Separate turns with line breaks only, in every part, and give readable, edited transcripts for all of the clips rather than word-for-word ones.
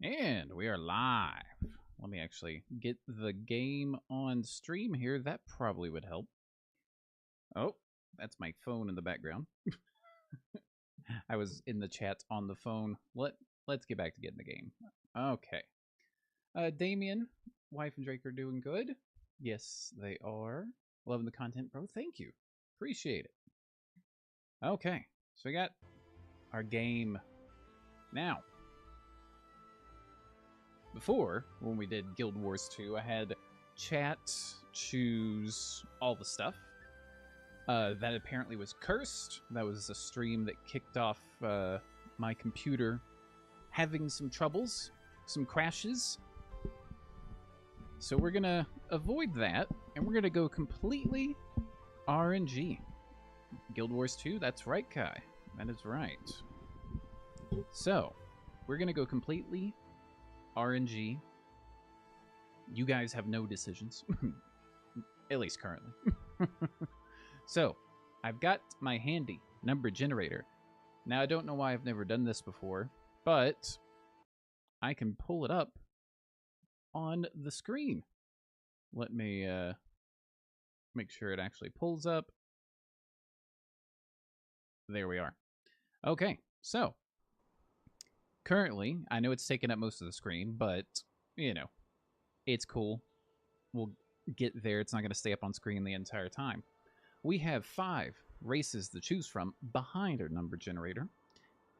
And we are live. Let me actually get the game on stream here. That probably would help. Oh, that's my phone in the background. I was in the chat on the phone. Let's get back to getting the game. Okay. Damien, wife and Drake are doing good. Yes, they are. Loving the content, bro. Thank you. Appreciate it. Okay, so we got our game now. Before, when we did Guild Wars 2, I had chat choose all the stuff. That apparently was cursed. That was a stream that kicked off my computer having some troubles, some crashes. So we're going to avoid that, and we're going to go completely RNG. Guild Wars 2, that's right, Kai. That is right. So, we're going to go completely RNG. You guys have no decisions. At least currently. So, I've got my handy number generator. Now, I don't know why I've never done this before, but I can pull it up on the screen. Let me make sure it actually pulls up. There we are. Okay, so currently, I know it's taking up most of the screen, but, you know, it's cool. We'll get there. It's not going to stay up on screen the entire time. We have 5 races to choose from behind our number generator.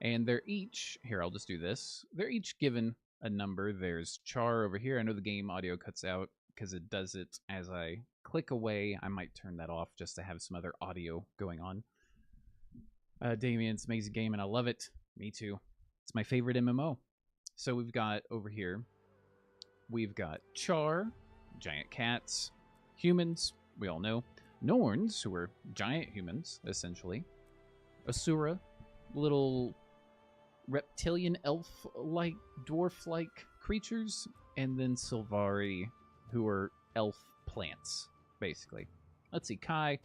And they're each, here, I'll just do this. They're each given a number. There's Char over here. I know the game audio cuts out because it does it as I click away. I might turn that off just to have some other audio going on. Damien's amazing game, and I love it. Me too. It's my favorite MMO. So we've got over here, we've got Char, giant cats, humans, we all know, Norns, who are giant humans, essentially, Asura, little reptilian elf-like, dwarf-like creatures, and then Sylvari, who are elf plants, basically. Let's see, Kai,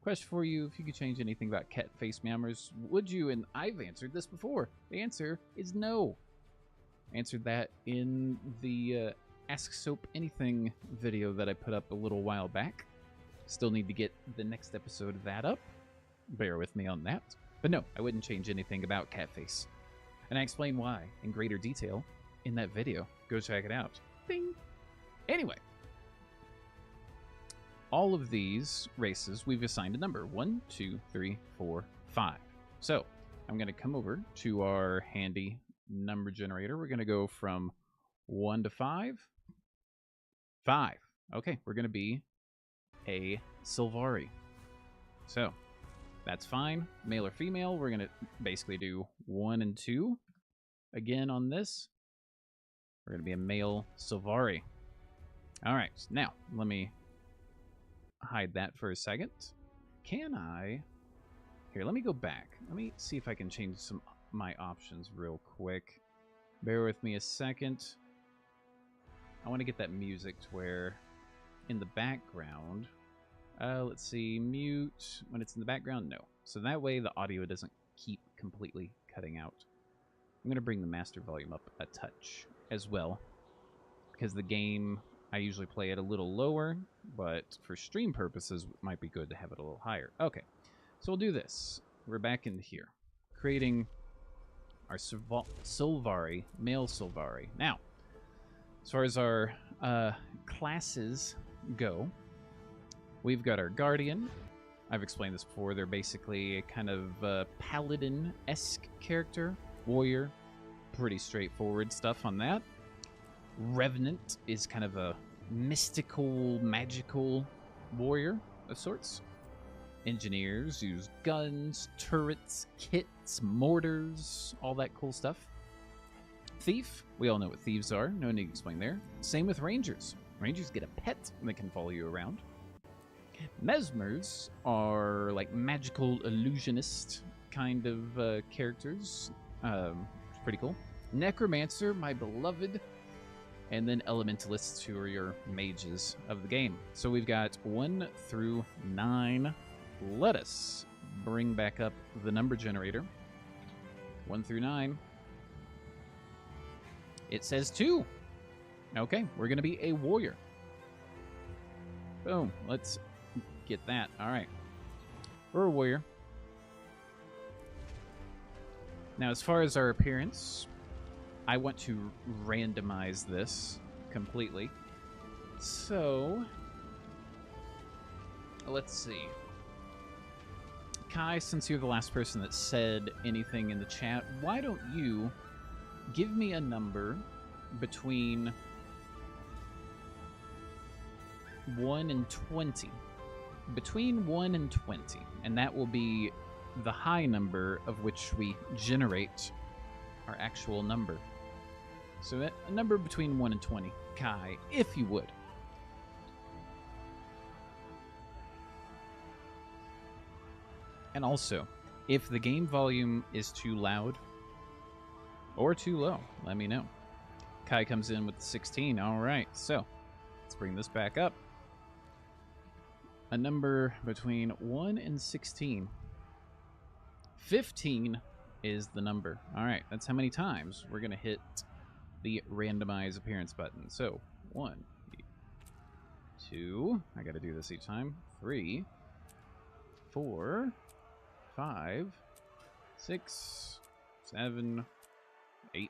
question for you. If you could change anything about cat face meowers, would you? And I've answered this before. The answer is no. I answered that in the Ask Soap Anything video that I put up a little while back. Still need to get the next episode of that up. Bear with me on that. But no, I wouldn't change anything about cat face. And I explain why in greater detail in that video. Go check it out. Bing! Anyway. All of these races, we've assigned a number. 1, 2, 3, 4, 5. So, I'm going to come over to our handy number generator. We're going to go from 1 to 5. 5. Okay, we're going to be a Sylvari. So, that's fine. Male or female, we're going to basically do 1 and 2. Again on this, we're going to be a male Sylvari. All right, now, let me hide that for a second. Can I? Here, let me go back. Let me see if I can change some my options real quick. Bear with me a second. I want to get that music to where in the background. Let's see, mute when it's in the background. No, so that way the audio doesn't keep completely cutting out. I'm going to bring the master volume up a touch as well, because the game, I usually play it a little lower, but for stream purposes, it might be good to have it a little higher. Okay, so we'll do this. We're back into here, creating our Sylvari, male Sylvari. Now, as far as our classes go, we've got our Guardian. I've explained this before. They're basically a kind of Paladin-esque character, warrior. Pretty straightforward stuff on that. Revenant is kind of a mystical, magical warrior of sorts. Engineers use guns, turrets, kits, mortars, all that cool stuff. Thief, we all know what thieves are. No need to explain there. Same with Rangers. Rangers get a pet and they can follow you around. Mesmers are like magical illusionist kind of characters. It's pretty cool. Necromancer, my beloved. And then Elementalists, who are your mages of the game. So we've got 1 through 9. Let us bring back up the number generator. 1 through 9. It says 2. Okay, we're going to be a warrior. Boom. Let's get that. All right. We're a warrior. Now, as far as our appearance, I want to randomize this completely. So, let's see. Kai, since you're the last person that said anything in the chat, why don't you give me a number between 1 and 20. Between 1 and 20. And that will be the high number of which we generate our actual number. So a number between 1 and 20. Kai, if you would. And also, if the game volume is too loud or too low, let me know. Kai comes in with 16. All right, so let's bring this back up. A number between 1 and 16. 15 is the number. All right, that's how many times we're going to hit the randomize appearance button. So 1, 2, I got to do this each time. 3, 4, 5, 6, 7, 8,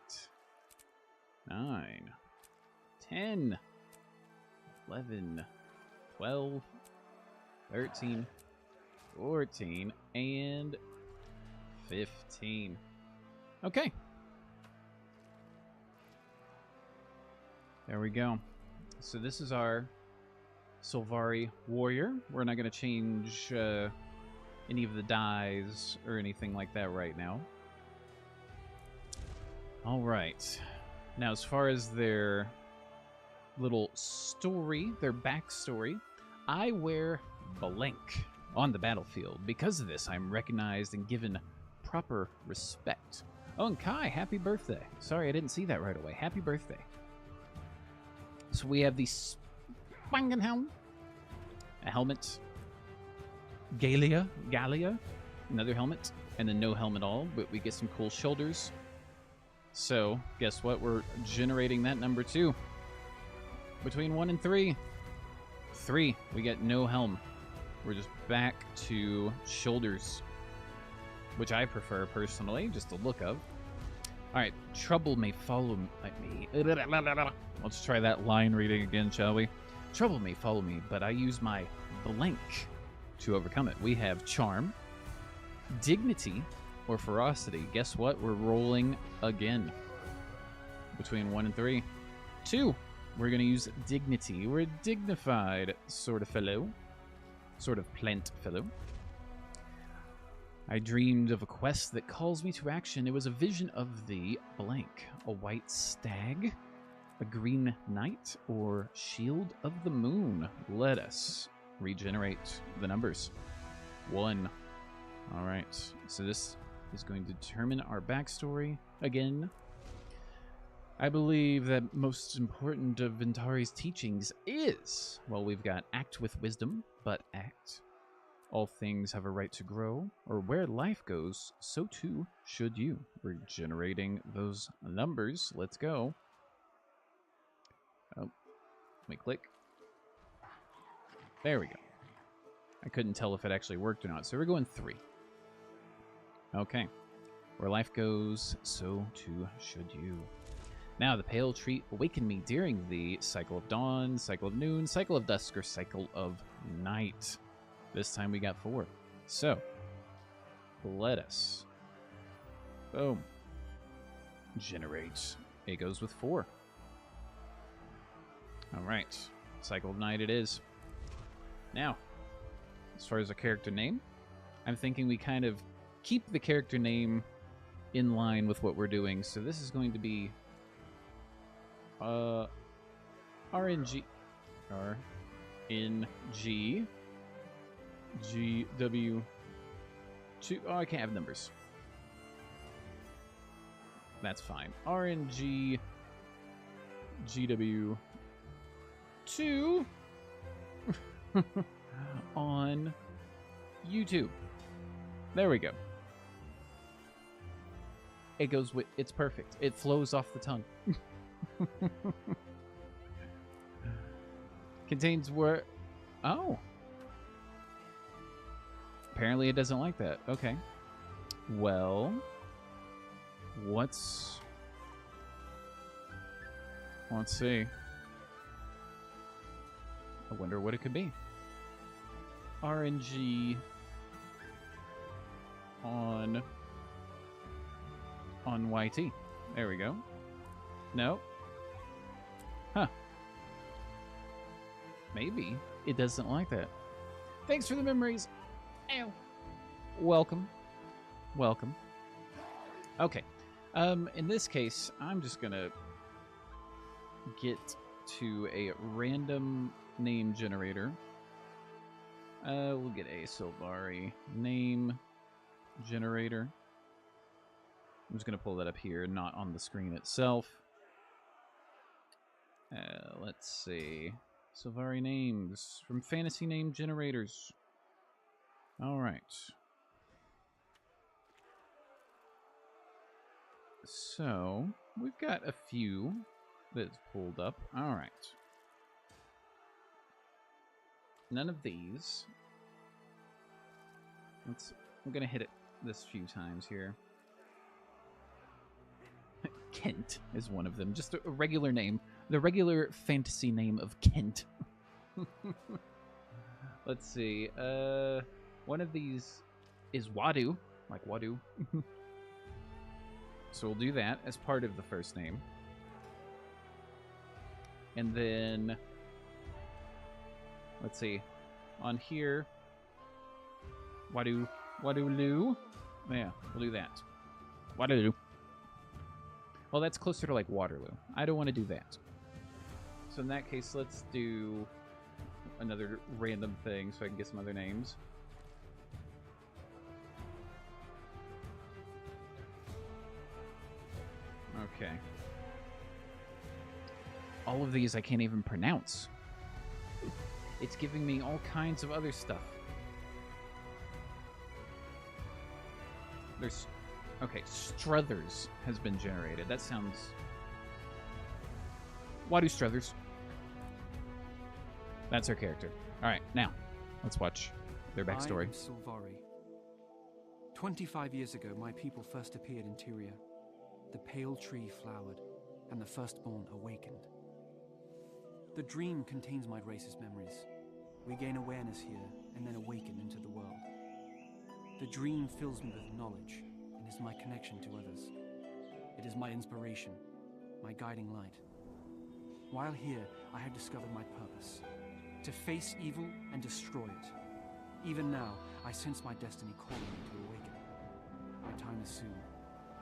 9, 10, 11, 12, 13, 14, and 15. Okay. There we go. So this is our Sylvari warrior. We're not going to change any of the dyes or anything like that right now. All right. Now, as far as their little story, their backstory, I wear blank on the battlefield. Because of this, I'm recognized and given proper respect. Oh, and Kai, happy birthday. Sorry, I didn't see that right away. Happy birthday. So we have the Spangenhelm, a helmet, Gallia, another helmet, and then no helmet at all, but we get some cool shoulders. So, guess what? We're generating that number too. Between 1 and 3. 3, we get no helm. We're just back to shoulders, which I prefer personally, just the look of. All right, trouble may follow me. Let's try that line reading again, shall we? Trouble may follow me, but I use my blank to overcome it. We have charm, dignity, or ferocity. Guess what? We're rolling again. Between 1 and 3. 2, we're going to use dignity. We're a dignified sort of fellow. Sort of plant fellow. I dreamed of a quest that calls me to action. It was a vision of the blank. A white stag, a green knight, or shield of the moon. Let us regenerate the numbers. 1. All right. So this is going to determine our backstory again. I believe that most important of Ventari's teachings is, well, we've got act with wisdom, but act. All things have a right to grow, or where life goes, so too should you. We're generating those numbers. Let's go. Oh, let me click. There we go. I couldn't tell if it actually worked or not, so we're going 3. Okay. Where life goes, so too should you. Now, the pale tree awakened me during the cycle of dawn, cycle of noon, cycle of dusk, or cycle of night. This time we got 4. So, let us, boom, generate. It goes with 4. All right, cycle of night it is. Now, as far as a character name, I'm thinking we kind of keep the character name in line with what we're doing. So this is going to be RNG, GW2. Oh, I can't have numbers. That's fine. RNG GW2 on YouTube. There we go. It goes with, it's perfect. It flows off the tongue. Contains word. Oh. Apparently it doesn't like that. Okay. Well, let's see. I wonder what it could be. RNG on YT. There we go. No. Huh. Maybe it doesn't like that. Thanks for the memories. Ow. Welcome. Welcome. Okay. In this case, I'm just gonna get to a random name generator. We'll get a Sylvari name generator. I'm just gonna pull that up here, not on the screen itself. Let's see. Sylvari names from fantasy name generators. All right. So we've got a few that's pulled up. All right. None of these. I'm gonna hit it this few times here. Kent is one of them. Just a regular name. The regular fantasy name of Kent. Let's see. One of these is Wadu, like Wadu. So we'll do that as part of the first name. And then, let's see. On here, Wadulu. Yeah, we'll do that. Wadulu. Well, that's closer to like Waterloo. I don't want to do that. So in that case, let's do another random thing so I can get some other names. Okay. All of these I can't even pronounce. It's giving me all kinds of other stuff. There's... Okay, Struthers has been generated. That sounds... Wadu Struthers. That's her character. Alright, now, let's watch their backstory.
I am Sylvari. 25 years ago, my people first appeared in Tyria. The pale tree flowered, and the firstborn awakened. The dream contains my race's memories. We gain awareness here, and then awaken into the world. The dream fills me with knowledge, and is my connection to others. It is my inspiration, my guiding light. While here, I have discovered my purpose, to face evil and destroy it. Even now, I sense my destiny calling me to awaken. My time is soon.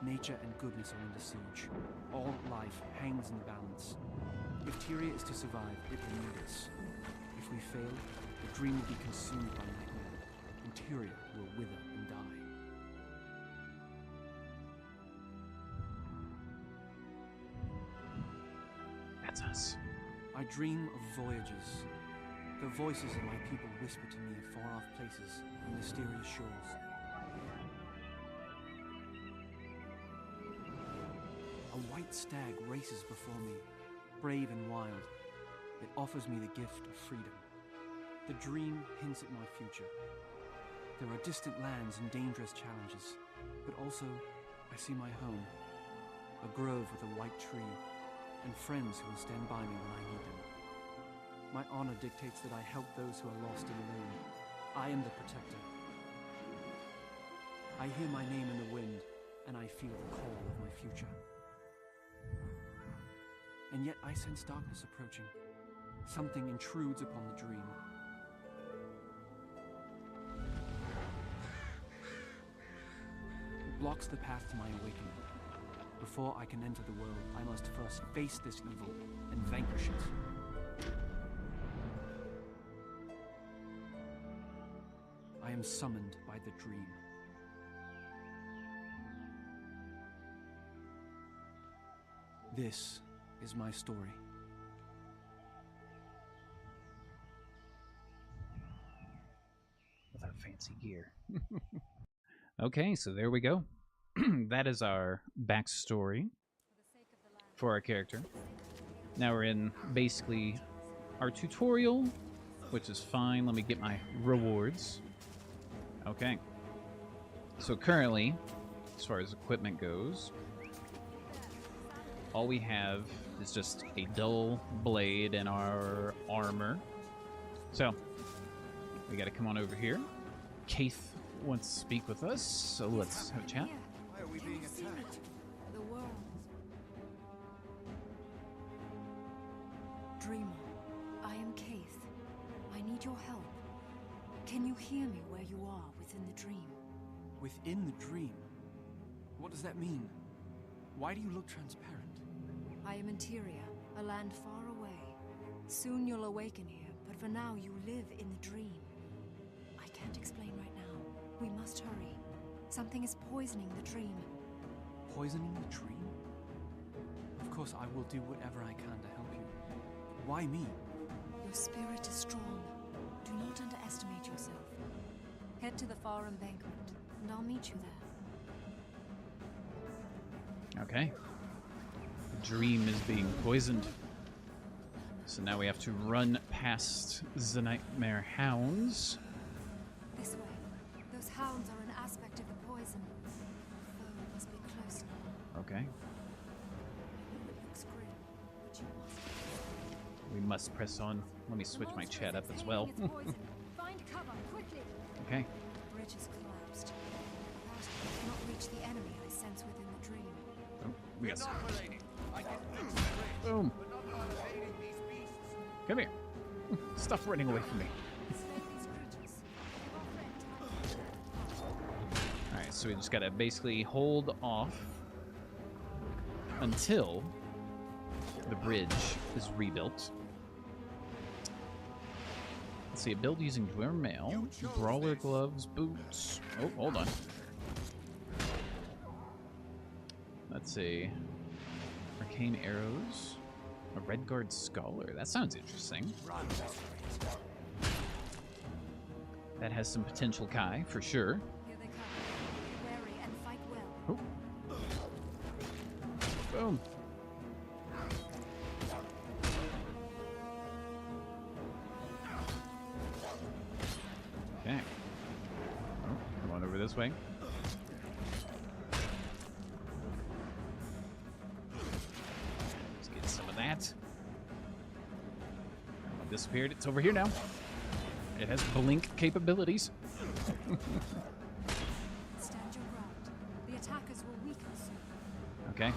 Nature and goodness are under siege. All life hangs in the balance. If Tyria is to survive, it will need us. If we fail, the dream will be consumed by nightmare, and Tyria will wither and die.
That's us.
I dream of voyages. The voices of my people whisper to me of far-off places and mysterious shores. A white stag races before me, brave and wild. It offers me the gift of freedom. The dream hints at my future. There are distant lands and dangerous challenges, but also I see my home, a grove with a white tree, and friends who will stand by me when I need them. My honor dictates that I help those who are lost and alone. I am the protector. I hear my name in the wind, and I feel the call of my future. And yet I sense darkness approaching. Something intrudes upon the dream. It blocks the path to my awakening. Before I can enter the world, I must first face this evil and vanquish it. I am summoned by the dream. This is my story.
Without fancy gear. Okay, so there we go. That is our backstory for our character. Now we're in basically our tutorial, which is fine. Let me get my rewards. Okay. So currently, as far as equipment goes, all we have is just a dull blade and our armor. So, we gotta come on over here. Keith wants to speak with us, so let's have a chat.
Why are we being attacked?
The world. Dreamer, I am Keith. I need your help. Can you hear me where you are within the dream?
Within the dream? What does that mean? Why do you look transparent?
I am Interior, a land far away. Soon you'll awaken here, but for now you live in the dream. I can't explain right now. We must hurry. Something is poisoning the dream.
Poisoning the dream? Of course, I will do whatever I can to help you. Why me?
Your spirit is strong. Do not underestimate yourself. Head to the far embankment, and I'll meet you there.
Okay. The dream is being poisoned. So now we have to run past the Nightmare Hounds.
This way. Those hounds are an aspect of the poison. The foe must be close now.
Okay.
I know it looks grim, but you must.
We must press on. Let me switch my chat up as well.
Find cover quickly.
Okay.
The bridge has collapsed. Without it, I cannot reach the enemy I sense within the dream.
Oh, we got
Not milady. I can fix the bridge,
boom.
but not while evading these beasts.
Come here. Stop running away from me.
Slay these creatures. Give our friend time.
Alright, so we just gotta basically hold off until the bridge is rebuilt. Let's see, a build using Dwemer Mail, Brawler Gloves, Boots. Oh, hold on. Let's see. Arcane Arrows. A Redguard Scholar. That sounds interesting. That has some potential, Kai, for sure.
Here they come. Be wary and fight well.
Oh. Boom. Okay. Oh, come on over this way. Let's get some of that. It disappeared. It's over here now. It has blink capabilities.
Stand your ground. The attackers will weaken soon.
Okay.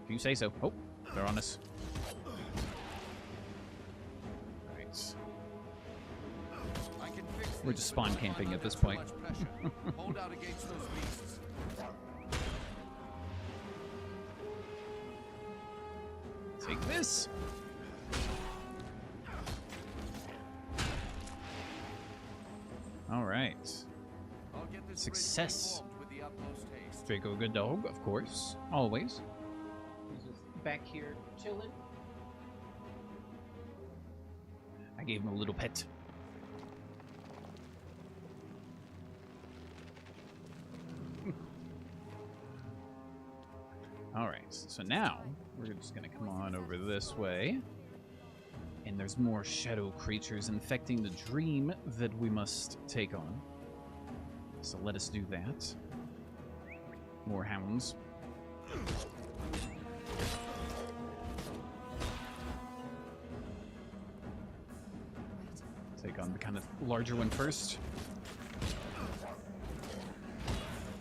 If you say so. Oh, they're on us. Right.
I can fix
We're
this,
just
but
spawn
not
camping
while
at this
under
point.
so much pressure. Hold out against those beasts.
Take this. All right.
I'll get this
Success.
bridge rebuilt with the utmost haste.
Draco Good Dog, of course. Always. He's just back here chilling. I gave him a little pet. Alright, so now we're just gonna come on over this way. And there's more shadow creatures infecting the dream that we must take on. So let us do that. More hounds. Take on the kind of larger one first. I'm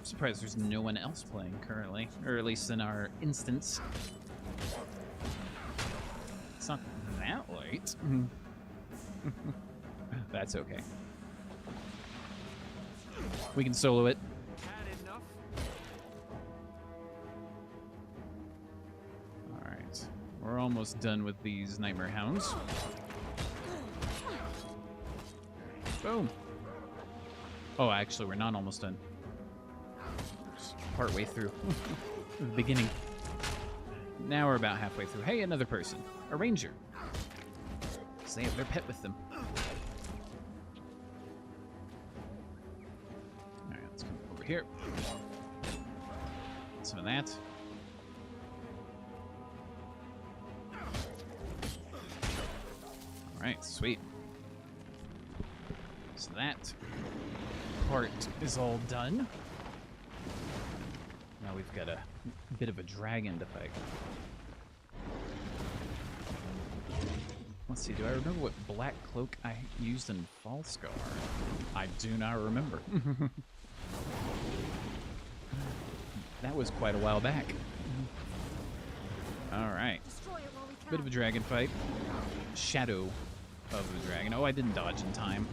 surprised there's no one else playing currently, or at least in our instance. It's not that late. That's okay. We can solo it.
Had enough?
Alright. We're almost done with these Nightmare Hounds. Boom. Oh, actually, we're not almost done. Just partway through. The beginning. Now we're about halfway through. Hey, another person. A ranger. So they have their pet with them. Alright, let's come over here. Some of that. Alright, sweet. So that part is all done. Now we've got a bit of a dragon to fight. Let's see, do I remember what black cloak I used in Falscar? I do not remember. That was quite a while back. Alright. Bit of a dragon fight. Shadow of the dragon. Oh, I didn't dodge in time.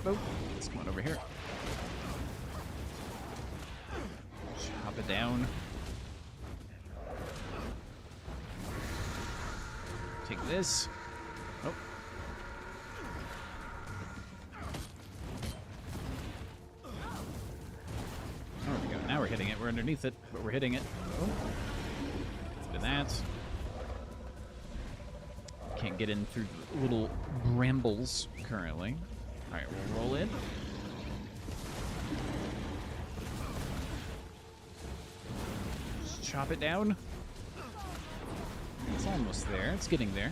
Oh, let's come on over here. Chop it down. Take this. Oh. There we go. Now we're hitting it. We're underneath it, but we're hitting it. Oh. Let's do that. Can't get in through the little brambles currently. Alright, we'll roll in. Just chop it down. It's almost there. It's getting there.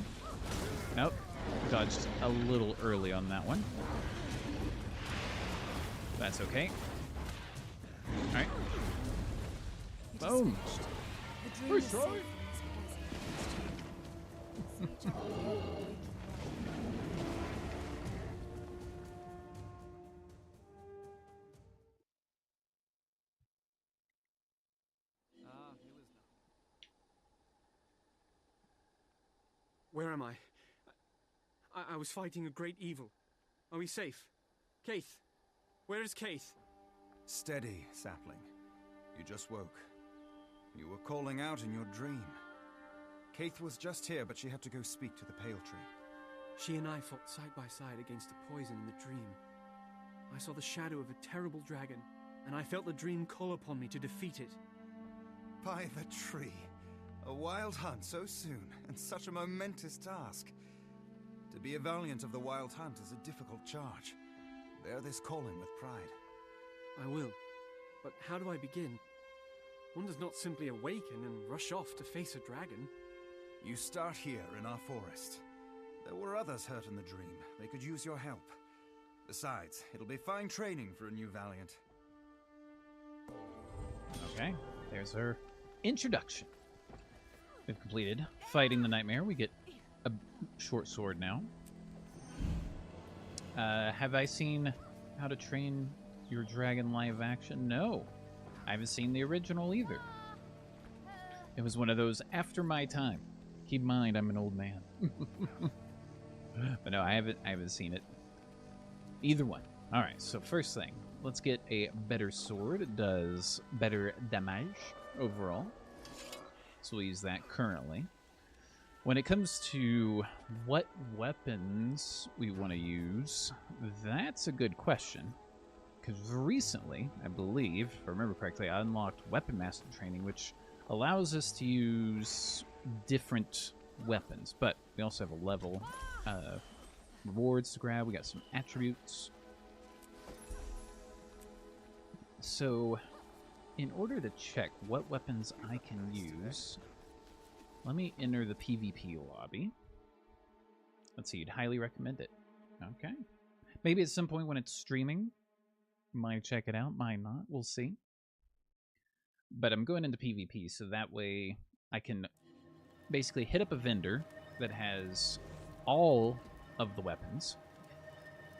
Nope. Dodged a little early on that one. That's okay. Alright. Boom. First try.
Where am I? I was fighting a great evil. Are we safe? Keith! Where is Keith?
Steady, sapling. You just woke. You were calling out in your dream. Keith was just here, but she had to go speak to the Pale Tree.
She and I fought side by side against the poison in the dream. I saw the shadow of a terrible dragon, and I felt the dream call upon me to defeat it.
By the tree. A wild hunt so soon, and such a momentous task. To be a valiant of the wild hunt is a difficult charge. Bear this calling with pride.
I will. But how do I begin? One does not simply awaken and rush off to face a dragon.
You start here in our forest. There were others hurt in the dream. They could use your help. Besides, it'll be fine training for a new valiant.
Okay, there's our introduction. We've completed fighting the nightmare. We get a short sword now. Have I seen How to Train Your Dragon live action? No. I haven't seen the original either. It was one of those after my time. Keep in mind, I'm an old man. But no, I haven't seen it. Either one. Alright, so first thing. Let's get a better sword. It does better damage overall. So we'll use that currently. When it comes to what weapons we want to use, that's a good question. Because recently, I believe, if I remember correctly, I unlocked Weapon Master Training, which allows us to use different weapons. But we also have a level rewards to grab. We got some attributes. So, in order to check what weapons I can use, let me enter the PvP lobby. Let's see, you'd highly recommend it. Okay. Maybe at some point when it's streaming, might check it out, might not, we'll see. But I'm going into PvP, so that way I can basically hit up a vendor that has all of the weapons,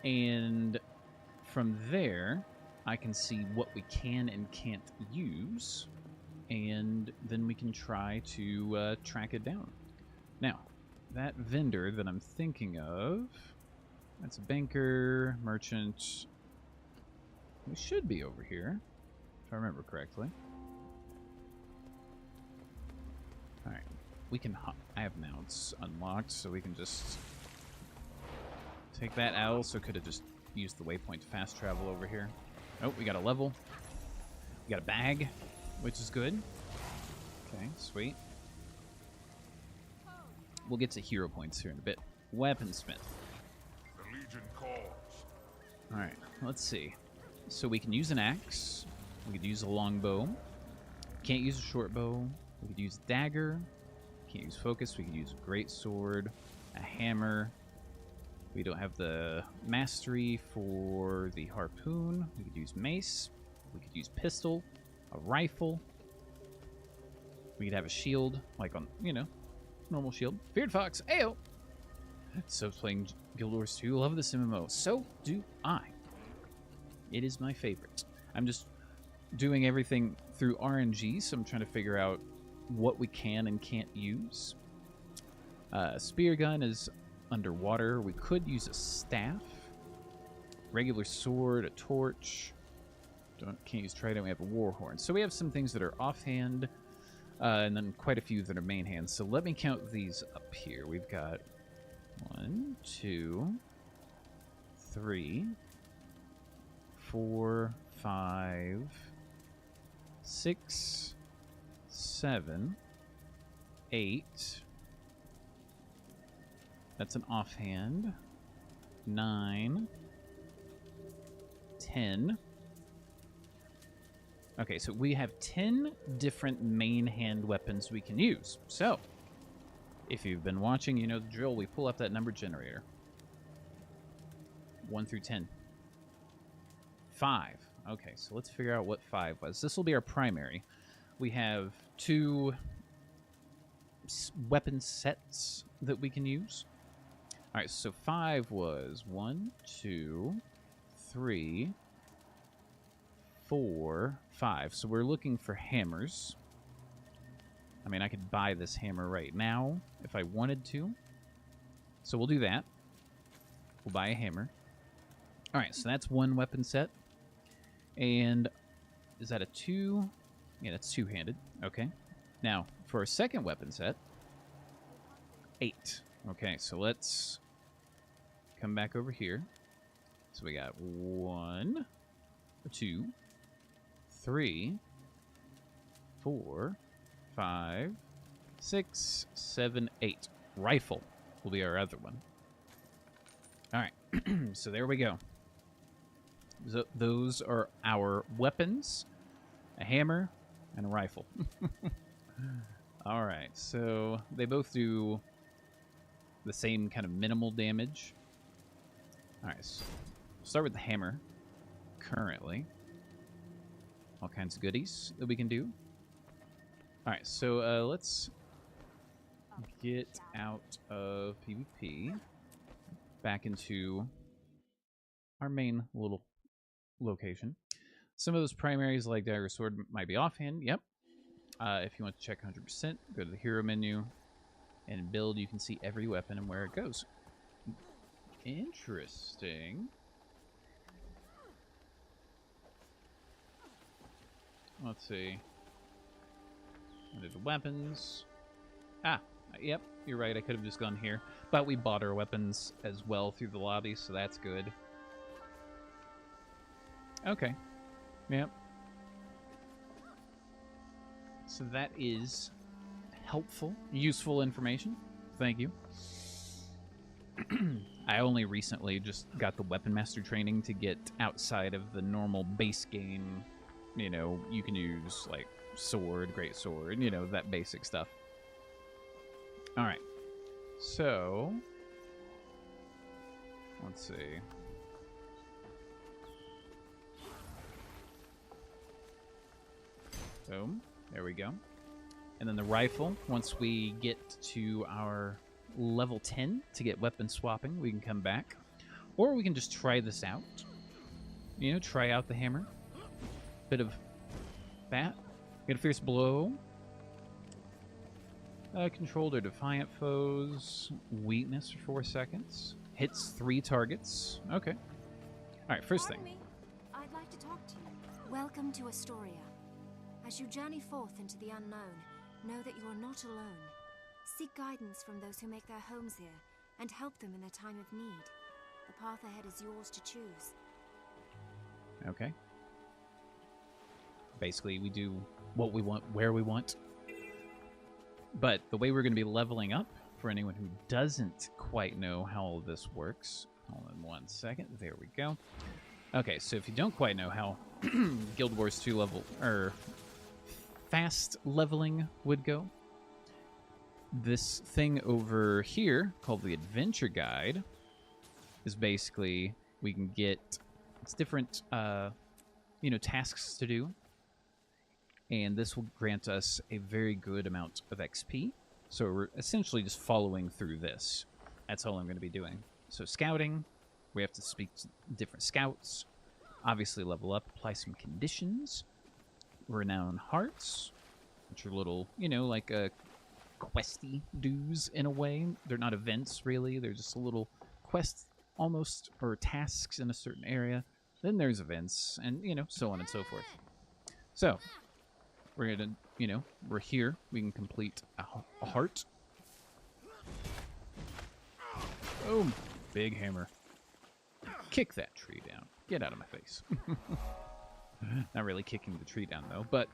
and from there I can see what we can and can't use, and then we can try to track it down. Now, that vendor that I'm thinking of, that's a banker, merchant. We should be over here, if I remember correctly. Alright, we can I have mounts unlocked, so we can just take that. I also could have just used the waypoint to fast travel over here. Oh, we got a level. We got a bag, which is good. Okay, sweet. We'll get to hero points here in a bit. Weaponsmith.
The Legion calls.
Alright, let's see. So we can use an axe. We could use a longbow. Can't use a short bow. We could use a dagger. Can't use focus. We could use a great sword. a hammer. We don't have the mastery for the harpoon. We could use mace. We could use pistol, a rifle. We could have a shield, like on, you know, normal shield. Feared Fox, ayo! So playing Guild Wars 2, love this MMO. So do I. It is my favorite. I'm just doing everything through RNG, so I'm trying to figure out what we can and can't use. Spear gun is underwater. We could use a staff, regular sword, a torch. Can't use trident. We have a war horn. So we have some things that are offhand, and then quite a few that are main hand. So let me count these up here. We've got 1, 2, 3, 4, 5, 6, 7, 8. That's an offhand. 9, 10. Okay, so we have 10 different main hand weapons we can use. So, if you've been watching, you know the drill. We pull up that number generator. 1 through 10. 5. Okay, so let's figure out what 5 was. This will be our primary. We have 2 weapon sets that we can use. All right, so 5 was 1, 2, 3, 4, 5. So we're looking for hammers. I mean, I could buy this hammer right now if I wanted to. So we'll do that. We'll buy a hammer. All right, so that's 1 weapon set. And is that a 2? Yeah, that's 2-handed. Okay. Now, for a second weapon set, 8. Okay, so let's come back over here. So we got 1, 2, 3, 4, 5, 6, 7, 8. Rifle will be our other one. All right, so there we go. So those are our weapons, a hammer, and a rifle. All right, so they both do the same kind of minimal damage. All right, so we'll start with the hammer currently. All kinds of goodies that we can do. All right, so let's get out of PvP, back into our main little location. Some of those primaries, like Dagger Sword, might be offhand. Yep. If you want to check 100%, go to the hero menu and build. You can see every weapon and where it goes. Interesting. Let's see. Under the weapons. Ah, yep, you're right. I could have just gone here. But we bought our weapons as well through the lobby, so that's good. Okay. Yep. So that is helpful, useful information. Thank you. I only recently just got the Weapon Master training to get outside of the normal base game. You know, you can use, like, sword, great sword, you know, that basic stuff. All right. So, let's see. Boom. There we go. And then the rifle, once we get to our level 10 to get weapon swapping, we can come back. Or we can just try this out. You know, try out the hammer. Bit of bat. Get a fierce blow. Controlled or defiant foes. Weakness for 4 seconds. Hits 3 targets. Okay. All right, first thing.
Pardon me. I'd like to talk to you. Welcome to Astoria. As you journey forth into the unknown, know that you are not alone. Seek guidance from those who make their homes here, and help them in their time of need. The path ahead is yours to choose.
Okay. Basically, we do what we want, where we want. But the way we're going to be leveling up, for anyone who doesn't quite know how all of this works, hold on 1 second. There we go. Okay, so if you don't quite know how Guild Wars 2 level, or fast leveling would go, This thing over here called the Adventure Guide is basically we can get it's different tasks to do, and this will grant us a very good amount of XP. So we're essentially just following through this. That's all I'm going to be doing. So scouting, we have to speak to different scouts, obviously level up, apply some conditions, renown hearts, which are little, like questy dues in a way. They're not events really, they're just a little quests almost, or tasks in a certain area. Then there's events, and so on and so forth. So we're gonna, we're here. We can complete a heart. Boom, big hammer. Kick that tree down. Get out of my face. Not really kicking the tree down though, but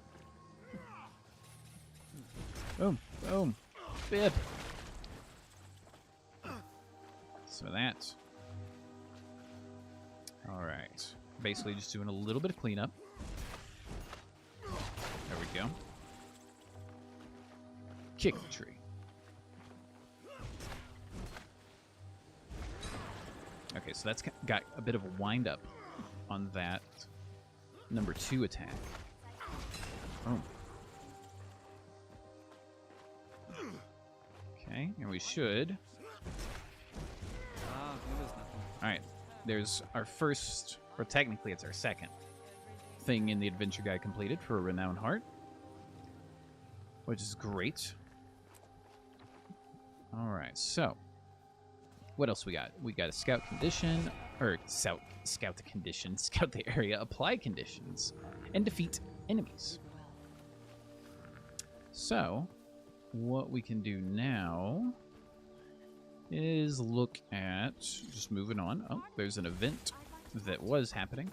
boom, boom, bip. So that. All right. Basically just doing a little bit of cleanup. There we go. Kick the tree. Okay, so that's got a bit of a wind up on that number 2 attack. Oh. Okay, and we should. Alright, there's our first, or technically it's our second thing in the Adventure Guide completed for a Renown Heart, which is great. Alright, so what else we got? We got a scout condition, or scout the condition, scout the area, apply conditions, and defeat enemies. So, what we can do now is look at, just moving on. Oh, there's an event that was happening.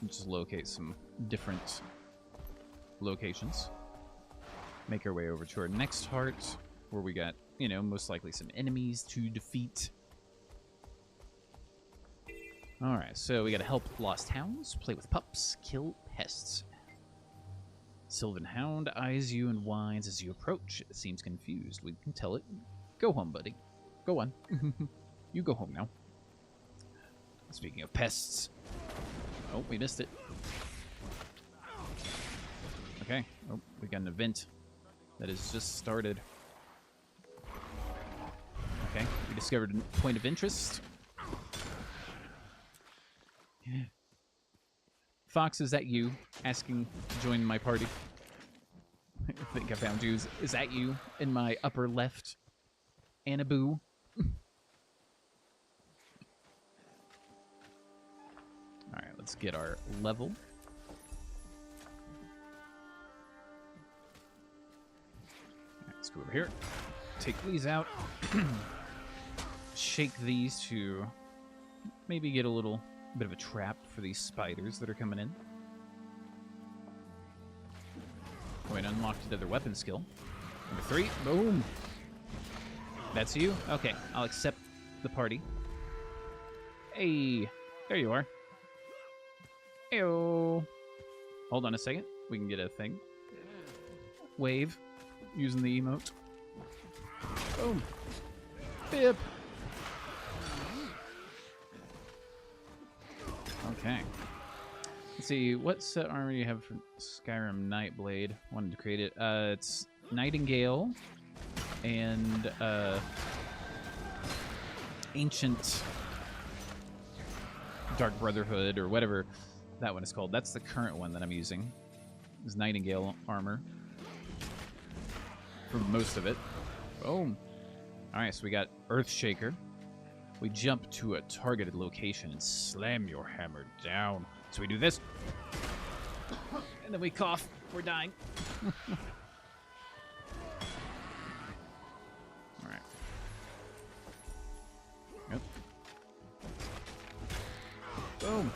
Just locate some different locations. Make our way over to our next heart, where we got, most likely some enemies to defeat. Alright, so we gotta help lost hounds, play with pups, kill pests. Sylvan Hound eyes you and whines as you approach. It seems confused. We can tell it. Go home, buddy. Go on. You go home now. Speaking of pests. Oh, we missed it. Okay. Oh, we got an event that has just started. Okay, we discovered a point of interest. Fox, is that you asking to join my party? I think I found you. Is that you in my upper left? Annaboo? Alright, let's get our level. Alright, let's go over here. Take these out. Shake these to maybe get a little bit of a trap for these spiders that are coming in. Oh, and unlocked another weapon skill. Number 3. Boom. That's you? Okay, I'll accept the party. Hey, there you are. Heyo. Hold on a second. We can get a thing. Wave using the emote. Boom. Bip. Okay. Let's see, what set armor do you have for Skyrim Nightblade? Wanted to create it. It's Nightingale and Ancient Dark Brotherhood, or whatever that one is called. That's the current one that I'm using. Is Nightingale armor for most of it. Boom. Alright, so we got Earthshaker. We jump to a targeted location and slam your hammer down. So we do this. And then we cough. We're dying. Alright. Yep. Boom.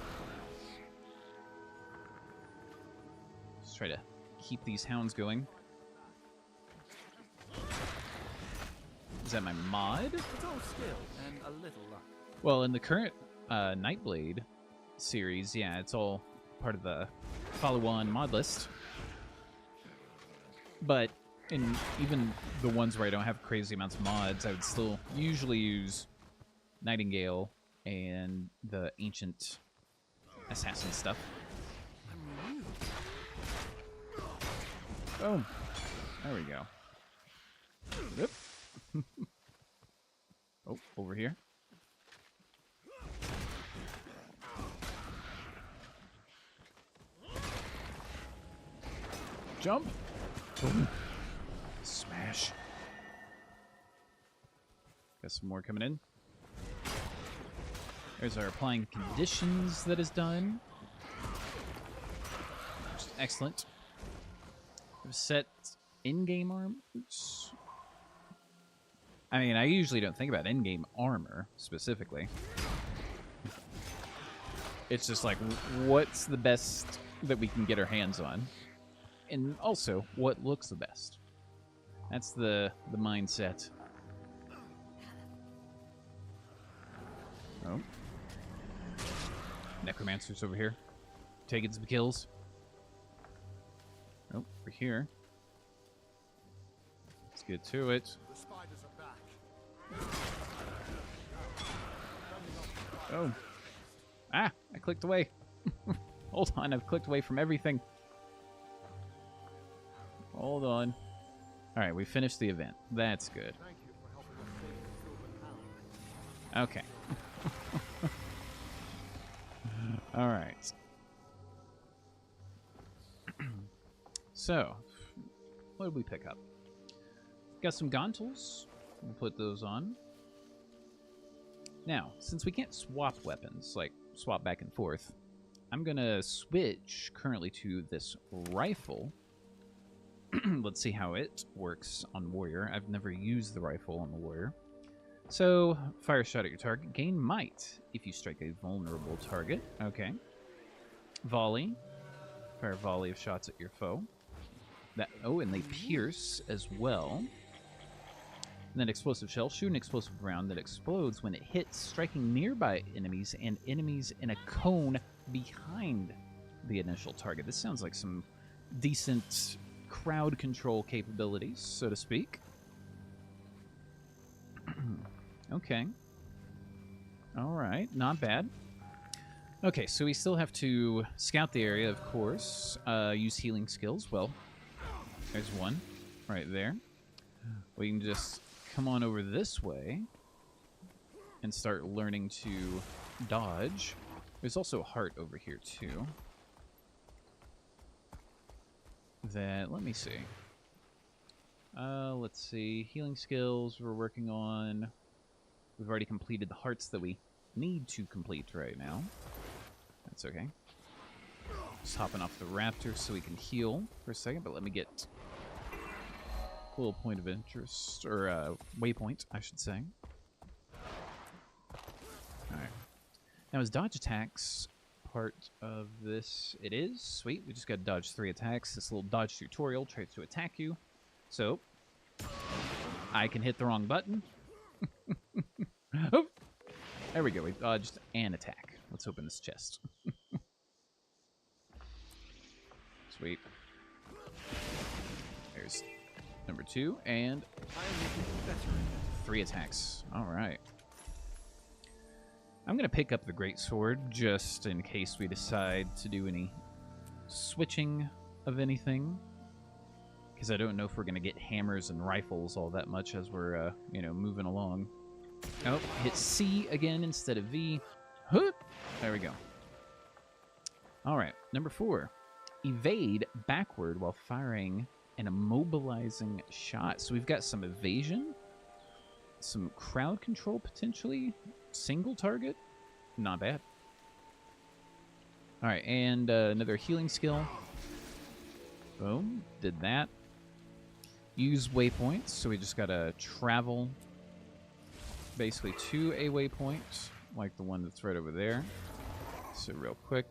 Let's try to keep these hounds going. Is that my mod?
It's all skill and a little luck.
Well, in the current Nightblade series, yeah, it's all part of the follow-on mod list. But in even the ones where I don't have crazy amounts of mods, I would still usually use Nightingale and the ancient assassin stuff. Boom. There we go. Yep. Oh, over here. Jump. Boom. Smash. Got some more coming in. There's our applying conditions that is done. Which is excellent. We've set in-game armors. I mean, I usually don't think about in-game armor, specifically. It's just like, what's the best that we can get our hands on? And also, what looks the best? That's the mindset. Oh. Necromancer's over here. Taking some kills. Oh, we're here. Let's get to it.
The spiders are back.
Oh. Ah, I clicked away. Hold on, I've clicked away from everything. Hold on. Alright, we finished the event. That's good.
Thank you for helping us save Sylvan Town.
Okay. Alright. So, what did we pick up? Got some Gauntles. We'll put those on. Now, since we can't swap weapons, like swap back and forth, I'm going to switch currently to this rifle. Let's see how it works on Warrior. I've never used the rifle on the Warrior. So, fire shot at your target. Gain might if you strike a vulnerable target. Okay. Volley. Fire a volley of shots at your foe. Oh, and they pierce as well. And then explosive shell. Shoot an explosive round that explodes when it hits, striking nearby enemies and enemies in a cone behind the initial target. This sounds like some decent crowd control capabilities, so to speak. Okay. Alright, not bad. Okay, so we still have to scout the area, of course. Use healing skills. Well, there's one right there. We can just come on over this way and start learning to dodge. There's also a heart over here, too. Let me see. Let's see. Healing skills we're working on. We've already completed the hearts that we need to complete right now. That's okay. Just hopping off the raptor so we can heal for a second, but let me get a little point of interest, or waypoint, I should say. Alright. Now, is dodge attacks part of this? It is. Sweet. We just got to dodge 3 attacks. This little dodge tutorial tries to attack you. So, I can hit the wrong button. Oh! There we go. We dodged an attack. Let's open this chest. Sweet. There's number 2, and 3 attacks. Alright. I'm going to pick up the Great Sword just in case we decide to do any switching of anything. Because I don't know if we're going to get hammers and rifles all that much as we're, moving along. Oh, hit C again instead of V. Huh! There we go. Alright, number 4. Evade backward while firing an immobilizing shot. So we've got some evasion, some crowd control potentially, single target, not bad. Alright, and another healing skill. Boom, did that. Use waypoints, so we just gotta travel basically to a waypoint, like the one that's right over there. So real quick,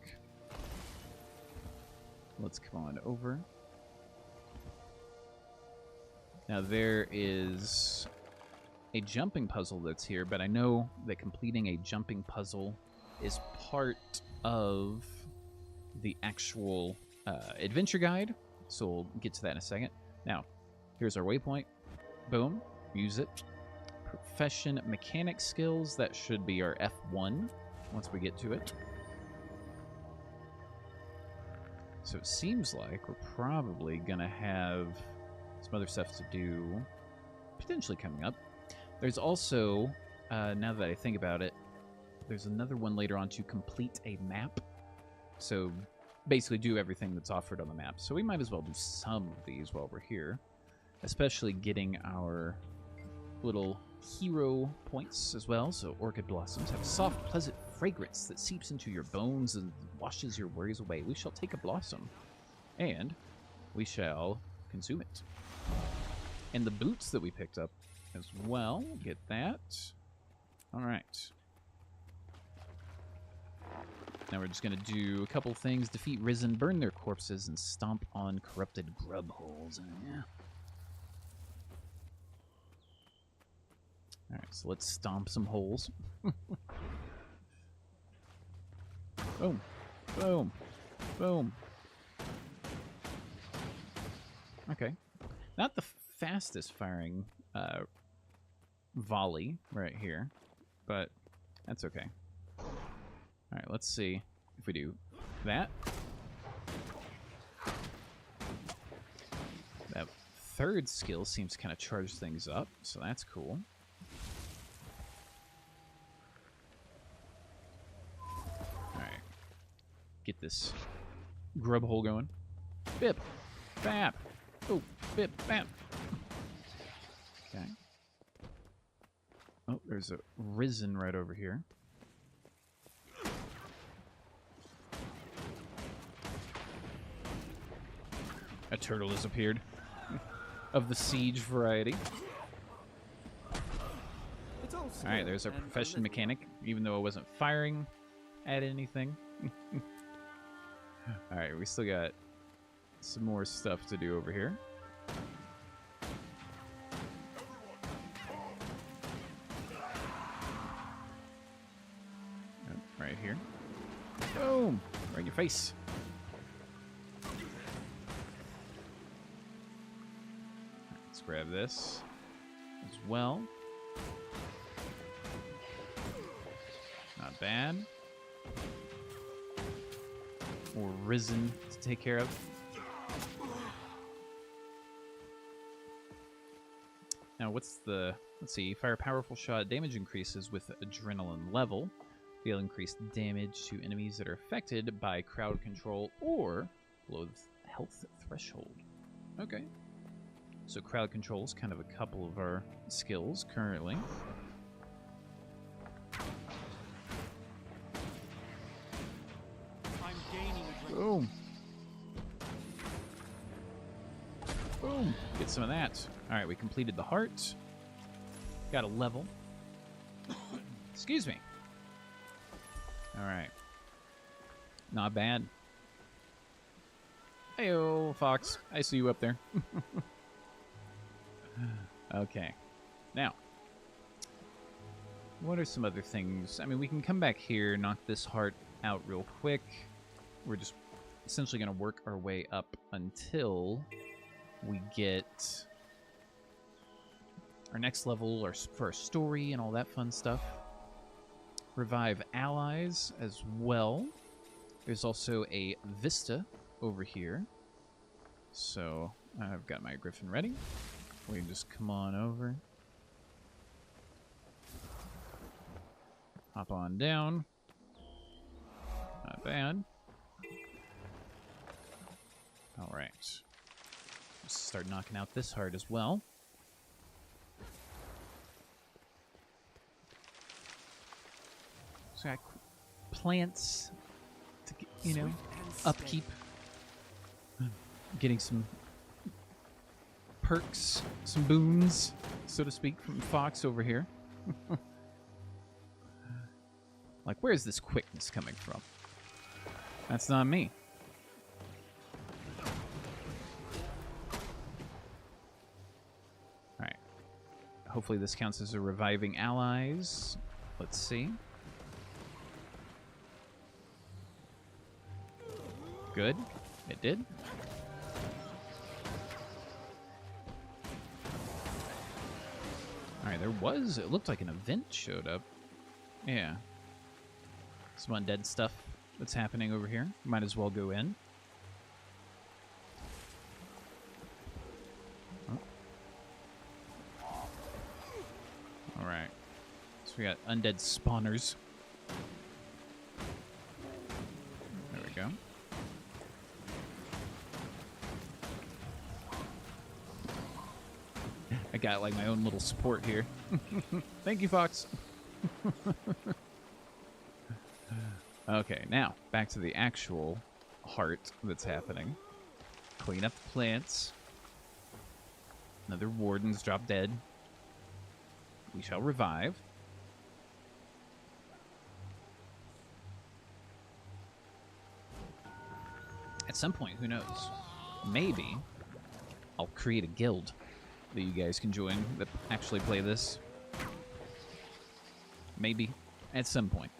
let's come on over. Now there is a jumping puzzle that's here, but I know that completing a jumping puzzle is part of the actual adventure guide, so we'll get to that in a second. Now, here's our waypoint. Boom. Use it. Profession mechanic skills. That should be our F1 once we get to it. So it seems like we're probably going to have some other stuff to do potentially coming up. There's also, now that I think about it, there's another one later on to complete a map. So basically do everything that's offered on the map. So we might as well do some of these while we're here, especially getting our little hero points as well. So orchid blossoms have a soft, pleasant fragrance that seeps into your bones and washes your worries away. We shall take a blossom, and we shall consume it. And the boots that we picked up as well, get that. All right. Now we're just going to do a couple things. Defeat Risen, burn their corpses, and stomp on corrupted grub holes. Yeah. Alright, so let's stomp some holes. Boom. Boom. Boom. Okay. Not the fastest firing volley right here, but that's okay. Alright, let's see if we do that. That third skill seems to kind of charge things up, so that's cool. Alright. Get this grub hole going. Bip! Bap! Oh, bip! Bap! Okay. Oh, there's a Risen right over here. A turtle has appeared. Of the siege variety. Alright, there's our profession mechanic, even though I wasn't firing at anything. Alright, we still got some more stuff to do over here. Oh, right here. Boom! Right in your face. Let's grab this as well. Not bad. More Risen to take care of. Now, what's the... Let's see. Fire a powerful shot. Damage increases with adrenaline level. Deal increased damage to enemies that are affected by crowd control or below the health threshold. Okay. So crowd control is kind of a couple of our skills currently.
I'm gaining adrenaline.
Boom. Boom. Get some of that. All right, we completed the heart. Got a level. Excuse me. All right. Not bad. Hey-o, Fox. I see you up there. Okay. Now, what are some other things? I mean, we can come back here, knock this heart out real quick. We're just essentially going to work our way up until we get our next level for our story and all that fun stuff. Revive allies as well. There's also a Vista over here. So I've got my Griffin ready. We can just come on over. Hop on down. Not bad. Alright. Let's start knocking out this heart as well. So I got plants to get, you know, upkeep. Getting some perks, some boons, so to speak, from Fox over here. Like, where's this quickness coming from? That's not me. Alright. Hopefully this counts as a reviving allies. Let's see. Good. It did. Alright, it looked like an event showed up. Yeah. Some undead stuff that's happening over here. Might as well go in. Oh. Alright. So we got undead spawners. There we go. I got like my own little support here. Thank you, Fox. Okay, now back to the actual heart that's happening. Clean up the plants. Another wardens drop dead. We shall revive. At some point, who knows? Maybe I'll create a guild that you guys can join that actually play this. Maybe. At some point.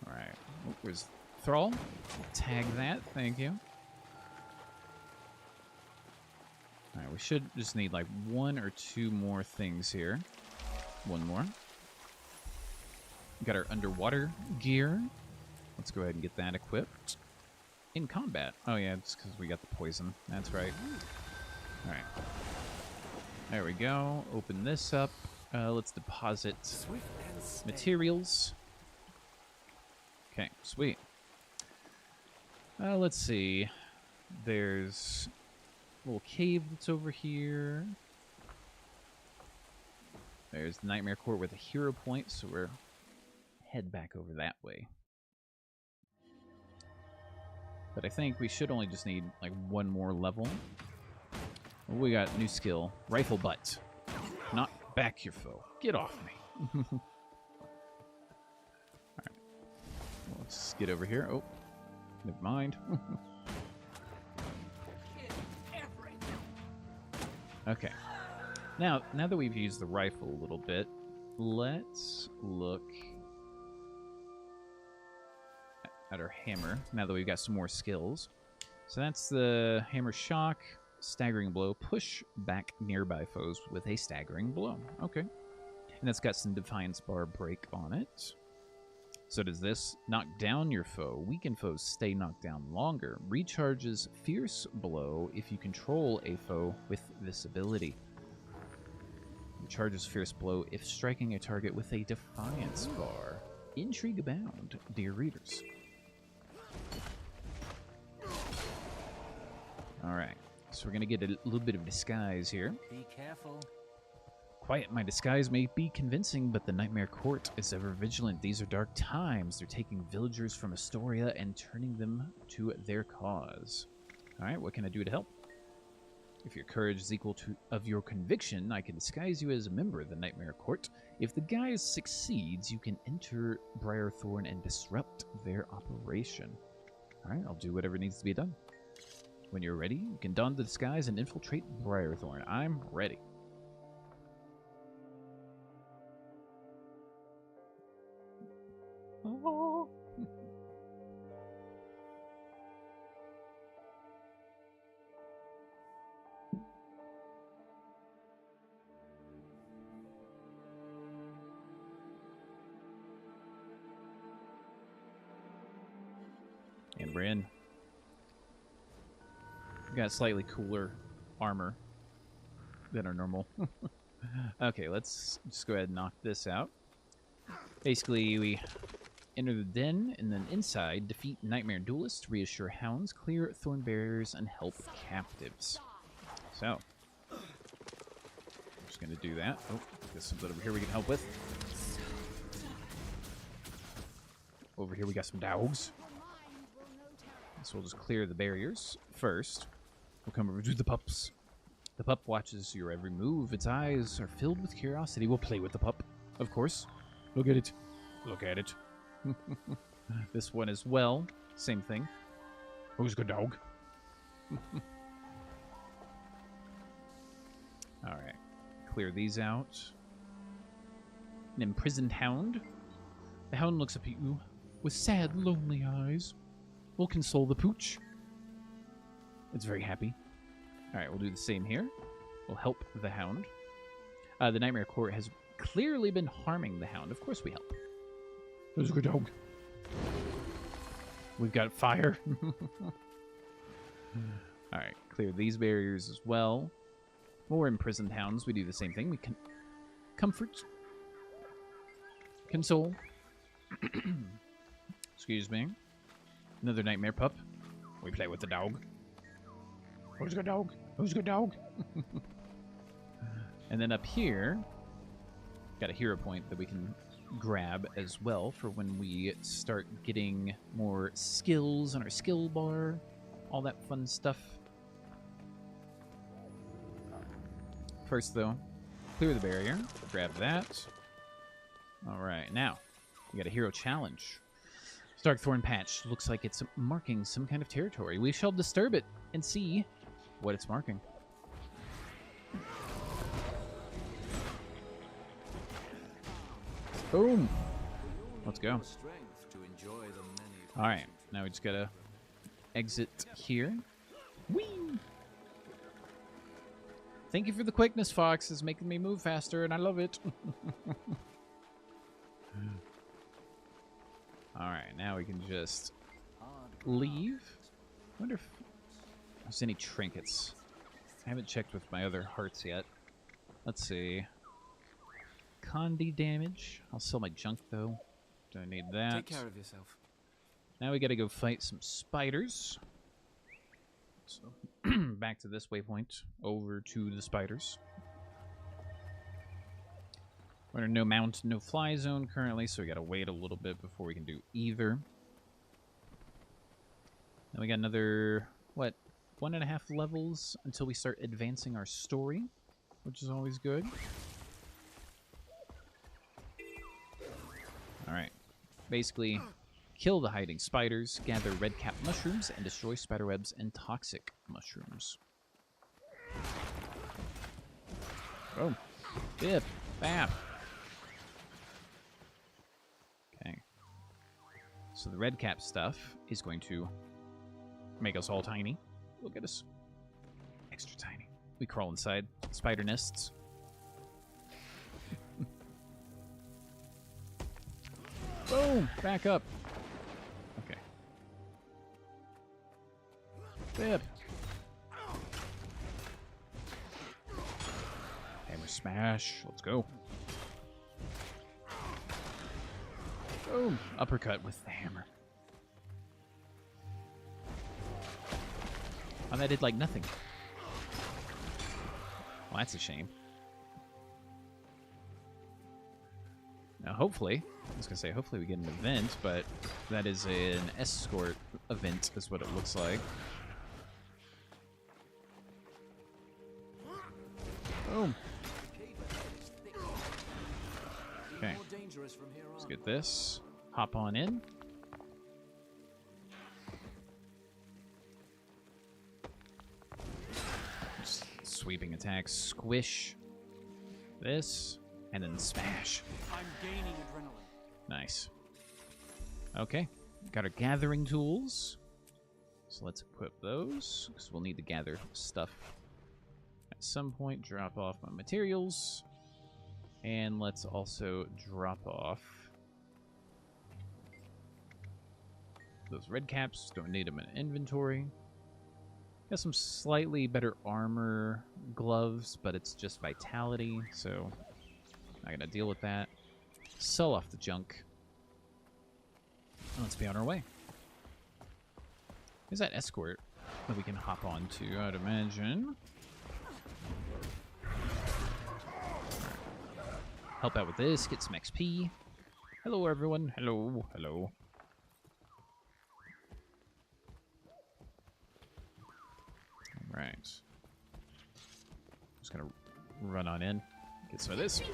Alright. Oh, where's Thrall? Tag that. Thank you. Alright, we should just need like 1 or 2 more things here. 1 more. Got our underwater gear. Let's go ahead and get that equipped. In combat. Oh yeah, it's because we got the poison. That's right. Alright. There we go. Open this up. Let's deposit materials. Okay, sweet. Let's see. There's a little cave that's over here. There's the Nightmare Court with a hero point, so we're head back over that way. But I think we should only just need like 1 more level. We got new skill, rifle butt. Knock back your foe. Get off me. All right. Well, let's get over here. Oh, never mind. Okay. Now that we've used the rifle a little bit, let's look at our hammer. Now that we've got some more skills, so that's the hammer shock. Staggering blow, push back nearby foes with a staggering blow. Okay. And that's got some Defiance Bar break on it. So does this. Knock down your foe. Weakened foes stay knocked down longer. Recharges Fierce Blow if you control a foe with this ability. Recharges Fierce Blow if striking a target with a Defiance Bar. Intrigue abound, dear readers. Alright. So we're going to get a little bit of disguise here.
Be careful.
Quiet, my disguise may be convincing, but the Nightmare Court is ever vigilant. These are dark times. They're taking villagers from Astoria and turning them to their cause. Alright, what can I do to help? If your courage is equal to of your conviction, I can disguise you as a member of the Nightmare Court. If the guise succeeds, you can enter Briarthorn and disrupt their operation. Alright, I'll do whatever needs to be done. When you're ready, you can don the disguise and infiltrate Briarthorn. I'm ready. Oh. And we're in. Got slightly cooler armor than our normal. Okay, let's just go ahead and knock this out. Basically, we enter the den, and then inside, defeat Nightmare Duelists, reassure hounds, clear thorn barriers, and help captives. So, I'm just going to do that. Oh, there's something over here we can help with. Over here we got some dogs. So we'll just clear the barriers first. We'll come over to the pups. The pup watches your every move. Its eyes are filled with curiosity. We'll play with the pup, of course. Look at it. Look at it. This one as well. Same thing. Who's good dog? Alright. Clear these out. An imprisoned hound. The hound looks up at you with sad, lonely eyes. We'll console the pooch. It's very happy. Alright, we'll do the same here. We'll help the Hound. The Nightmare Court has clearly been harming the Hound. Of course we help. Who's a good dog? We've got fire. Alright, clear these barriers as well. More imprisoned hounds, we do the same thing. We can comfort. Console. Excuse me. Another nightmare pup. We play with the dog. Who's a good dog? Who's a good dog? And then up here, got a hero point that we can grab as well for when we start getting more skills on our skill bar. All that fun stuff. First, though, clear the barrier. Grab that. All right, now we got a hero challenge. Starkthorn Patch looks like it's marking some kind of territory. We shall disturb it and see what it's marking. Boom. Let's go. All right, now we just gotta exit here. Whee! Thank you for the quickness, Fox. It's making me move faster, and I love it. All right, now we can just leave. I wonder if there's any trinkets. I haven't checked with my other hearts yet. Let's see. Condi damage. I'll sell my junk, though. Don't need that.
Take care of yourself.
Now we gotta go fight some spiders. So, back to this waypoint. Over to the spiders. We're in a no mount, no fly zone currently, so we gotta wait a little bit before we can do either. Then we got another, what, 1.5 levels until we start advancing our story, which is always good. Alright. Basically, kill the hiding spiders, gather red cap mushrooms, and destroy spiderwebs and toxic mushrooms. Boom. Bip. Bap. Okay. So the red cap stuff is going to make us all tiny. Look at us. Extra tiny. We crawl inside spider nests. Boom! Back up. Okay. Bip. Hammer smash. Let's go. Boom! Uppercut with the hammer. Oh, that did like nothing. Well, that's a shame. Now, hopefully, I was going to say, hopefully we get an event, but that is an escort event, is what it looks like. Boom. Okay. Let's get this. Hop on in. Just sweeping attacks. Squish. This. And then smash.
I'm gaining adrenaline.
Nice. Okay. Got our gathering tools. So let's equip those, because we'll need to gather stuff at some point. Drop off my materials. And let's also drop off those red caps. Don't need them in inventory. Got some slightly better armor gloves, but it's just vitality, so not gonna deal with that. Sell off the junk. Let's be on our way. Is that escort that we can hop on to, I'd imagine. Help out with this, get some XP. Hello, everyone. Hello, hello. Alright. Just gonna run on in, get some of this.
Stay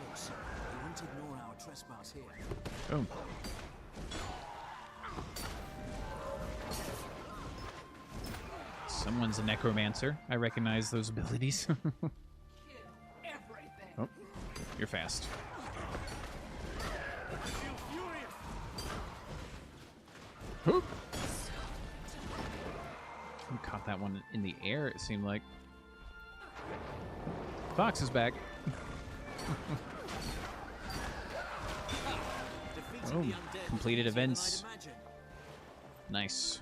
close. We won't ignore our trespass here.
Boom. Someone's a necromancer. I recognize those abilities. Oh, you're fast. Whoop. We caught that one in the air, it seemed like. Fox is back. Boom. Completed events. Nice.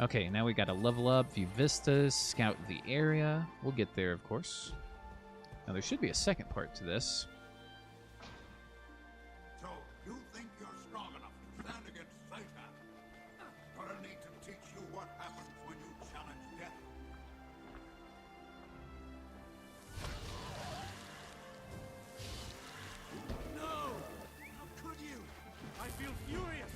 Okay, now we gotta level up, view vistas, scout the area. We'll get there, of course. Now, there should be a second part to this.
So, you think you're strong enough to stand against Satan? Gonna need to teach you what happens when you challenge death.
No! How could you? I feel furious!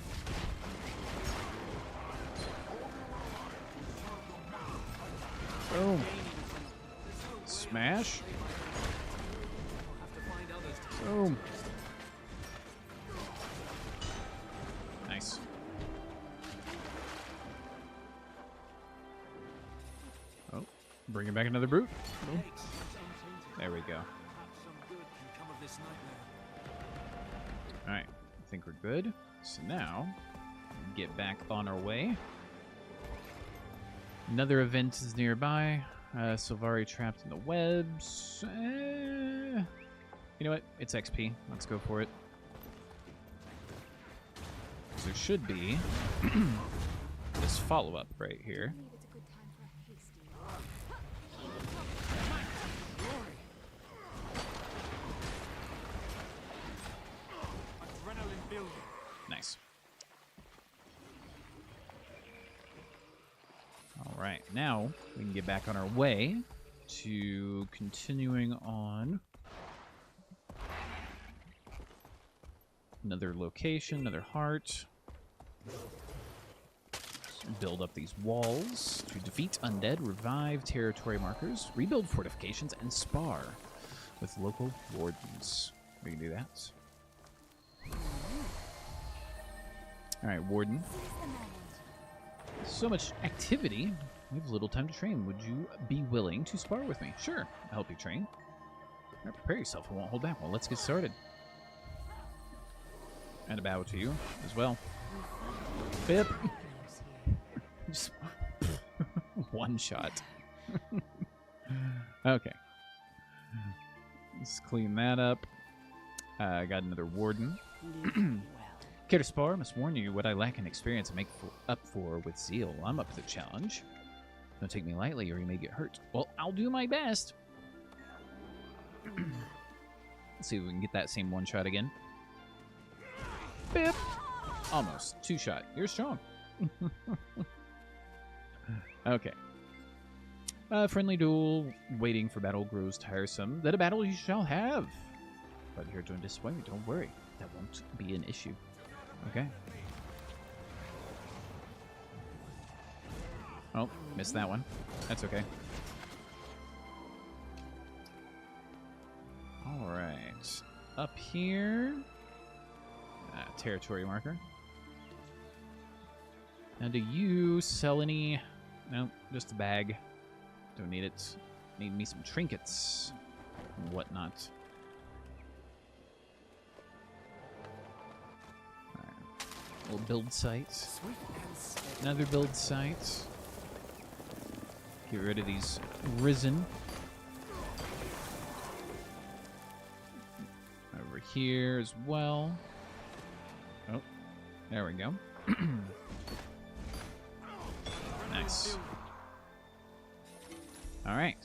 Boom. Smash. Boom. Nice. Oh, bringing back another brute. Boom. There we go. Alright, I think we're good. So now, get back on our way. Another event is nearby. Sylvari trapped in the webs. You know what? It's XP. Let's go for it. So there should be this follow-up right here.
Adrenaline building.
Nice. All right, now we can get back on our way to continuing on. Another location, another heart. Build up these walls to defeat undead, revive territory markers, rebuild fortifications, and spar with local wardens. We can do that. All right, warden. So much activity. We have little time to train. Would you be willing to spar with me? Sure, I'll help you train. All right, prepare yourself. I won't hold back. Well, let's get started. And a bow to you as well. Bip. Just one shot. Okay. Let's clean that up. I got another warden. Care to spar? Must warn you what I lack in experience and make up for with zeal. I'm up to the challenge. Don't take me lightly or you may get hurt. Well, I'll do my best. Let's see if we can get that same one shot again. Bip! Almost. Two shot. You're strong. Okay. Friendly duel. Waiting for battle grows tiresome. Then a battle you shall have. But here to disappoint me. Don't worry. That won't be an issue. Okay. Oh, missed that one. That's okay. Alright. Up here. Territory marker. Now, do you sell any? No, just a bag. Don't need it. Need me some trinkets and whatnot. Little build site. Another build site. Get rid of these risen. Over here as well. Oh, there we go. Nice. All right,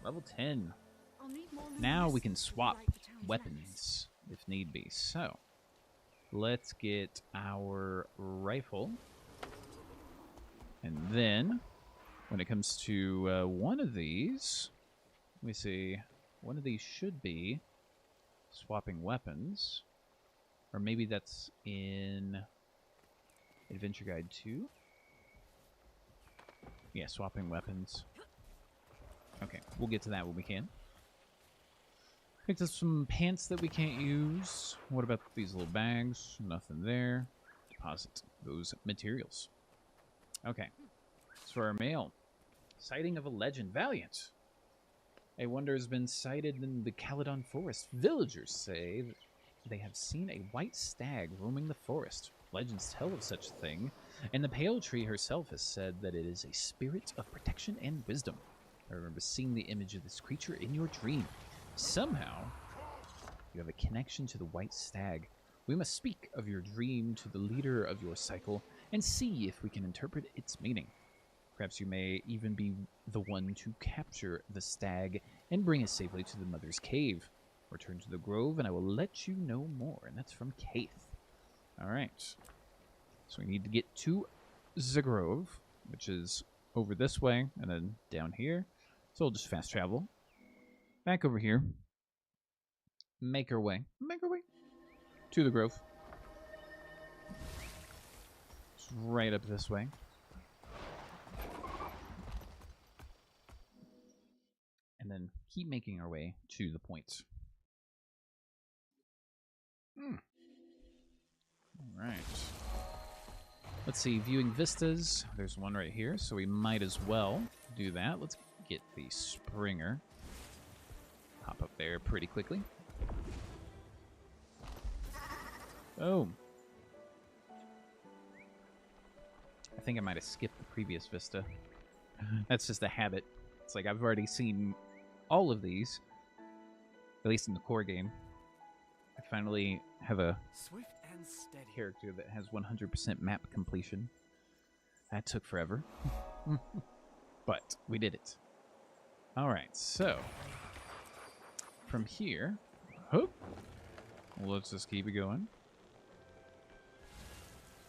level 10. Now we can swap weapons if need be. So. Let's get our rifle. And then, when it comes to one of these, let me see, one of these should be swapping weapons. Or maybe that's in Adventure Guide 2. Yeah, swapping weapons. Okay, we'll get to that when we can. Picked up some pants that we can't use. What about these little bags? Nothing there. Deposit those materials. Okay. As for our mail. Sighting of a legend. Valiant. A wonder has been sighted in the Caledon Forest. Villagers say that they have seen a white stag roaming the forest. Legends tell of such a thing And the Pale Tree herself has said that it is a spirit of protection and wisdom. I remember seeing the image of this creature in your dream. Somehow, you have a connection to the White Stag. We must speak of your dream to the leader of your cycle and see if we can interpret its meaning. Perhaps you may even be the one to capture the stag and bring it safely to the Mother's Cave. Return to the grove and I will let you know more. And that's from Kaith. Alright. So we need to get to the grove, which is over this way and then down here. So we'll just fast travel. Back over here. Make our way to the grove. Just right up this way. And then keep making our way to the point. Alright. Let's see, viewing vistas. There's one right here, so we might as well do that. Let's get the Springer. Hop up there pretty quickly. Boom. I think I might have skipped the previous vista. That's just a habit. It's like I've already seen all of these, at least in the core game. I finally have a
Swift and steady.
character that has 100% map completion. That took forever. But we did it. Alright, so from here, let's just keep it going.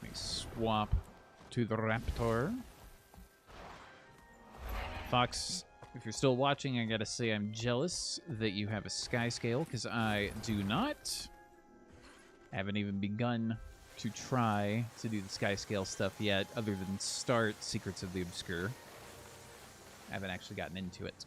Let me swap to the Raptor. Fox, if you're still watching, I gotta say I'm jealous that you have a sky scale, because I do not. I haven't even begun to try to do the sky scale stuff yet, other than start Secrets of the Obscure. I haven't actually gotten into it.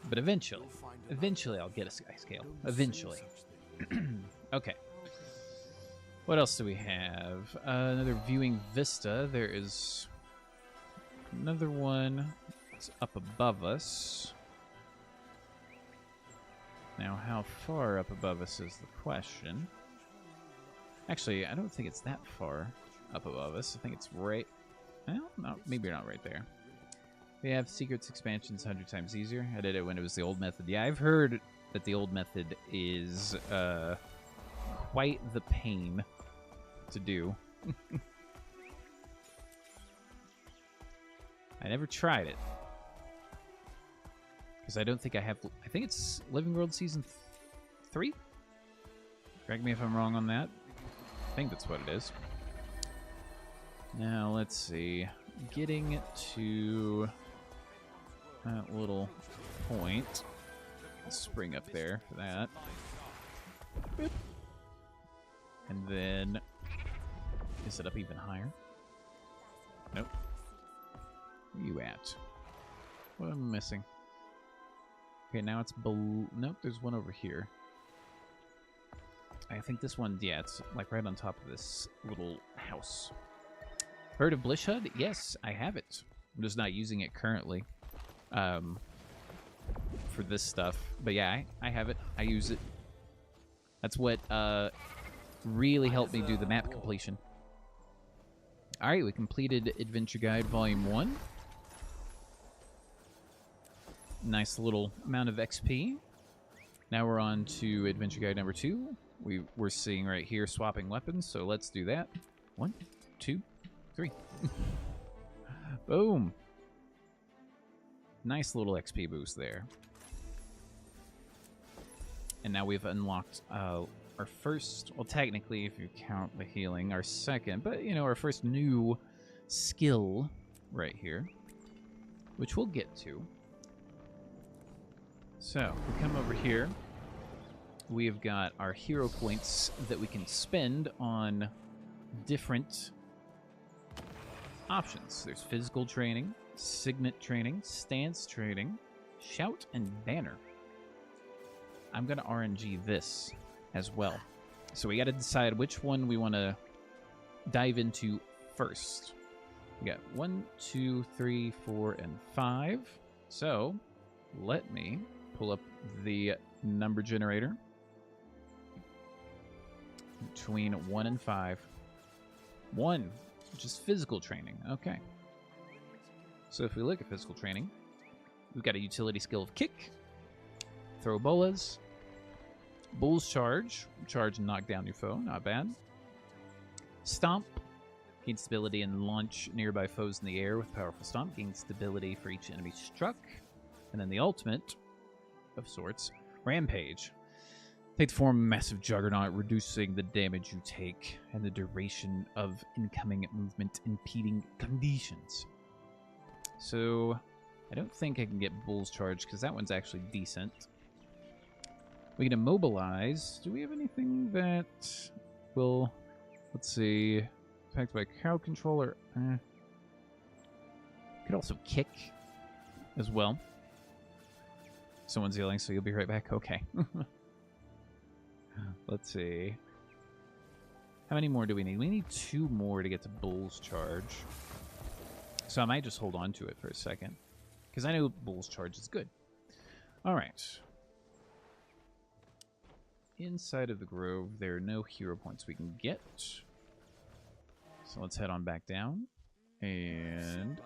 But eventually I'll get a sky scale. Eventually. Okay. What else do we have? Another viewing vista. There is another one that's up above us. Now, how far up above us is the question. Actually, I don't think it's that far up above us. I think it's right... Well, no, maybe not right there. We have Secrets expansions 100 times easier. I did it when it was the old method. Yeah, I've heard that the old method is quite the pain to do. I never tried it. Because I don't think I have... I think it's Living World Season 3? Correct me if I'm wrong on that. I think that's what it is. Now, let's see. Getting to that little point. Spring up there for that. Boop. And then... Is it up even higher? Nope. Where are you at? What am I missing? Okay, now it's below... Nope, there's one over here. I think this one, yeah, it's like right on top of this little house. Heard of Blishud? Yes, I have it. I'm just not using it currently for this stuff. But yeah, I have it. I use it. That's what really helped me do the map completion. Alright, we completed Adventure Guide Volume 1. Nice little amount of XP. Now we're on to Adventure Guide number 2. We're seeing right here swapping weapons, so let's do that. 1, 2, 3. Boom. Nice little XP boost there. And now we've unlocked our first, well, technically, if you count the healing, our second, but, you know, our first new skill right here, which we'll get to. So, we come over here. We've got our hero points that we can spend on different options. There's physical training, signet training, stance training, shout, and banner. I'm going to RNG this as well. So we got to decide which one we want to dive into first. We got 1, 2, 3, 4, and 5. So let me pull up the number generator. between 1 and 5. 1, just physical training. Okay. So if we look at physical training, we've got a utility skill of kick, throw bolas, bull's charge, charge and knock down your foe, not bad. Stomp, gain stability and launch nearby foes in the air with powerful stomp, gain stability for each enemy struck. And then the ultimate, of sorts, Rampage. Take the form of a massive juggernaut, reducing the damage you take and the duration of incoming movement impeding conditions. So, I don't think I can get Bull's Charge, because that one's actually decent. We can immobilize. Do we have anything that will... Let's see. Attacked by crowd controller. Could also kick as well. Someone's yelling, so you'll be right back? Okay. Let's see. How many more do we need? We need 2 more to get to Bull's Charge. So I might just hold on to it for a second, because I know Bull's Charge is good. Alright. Inside of the grove, there are no hero points we can get. So let's head on back down. And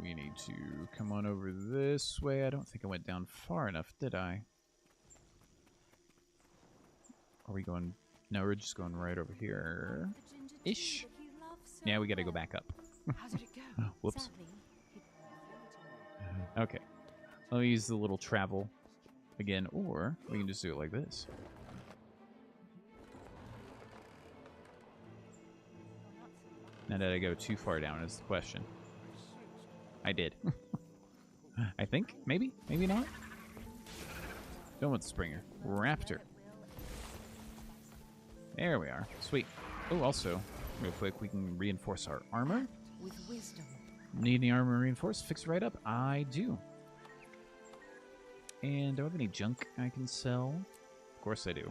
we need to come on over this way. I don't think I went down far enough, did I? Are we going... No, we're just going right over here. Ish. Yeah, we gotta go back up.
How did it go?
Oh, whoops. Okay. I'll use the little travel again, or we can just do it like this. Now, did I go too far down is the question. I did. I think. Maybe. Maybe not. Don't want the Springer. Raptor. There we are. Sweet. Oh, also, real quick, we can reinforce our armor.
With wisdom.
Need any armor reinforced? Fix it right up? I do. And do I have any junk I can sell? Of course I do.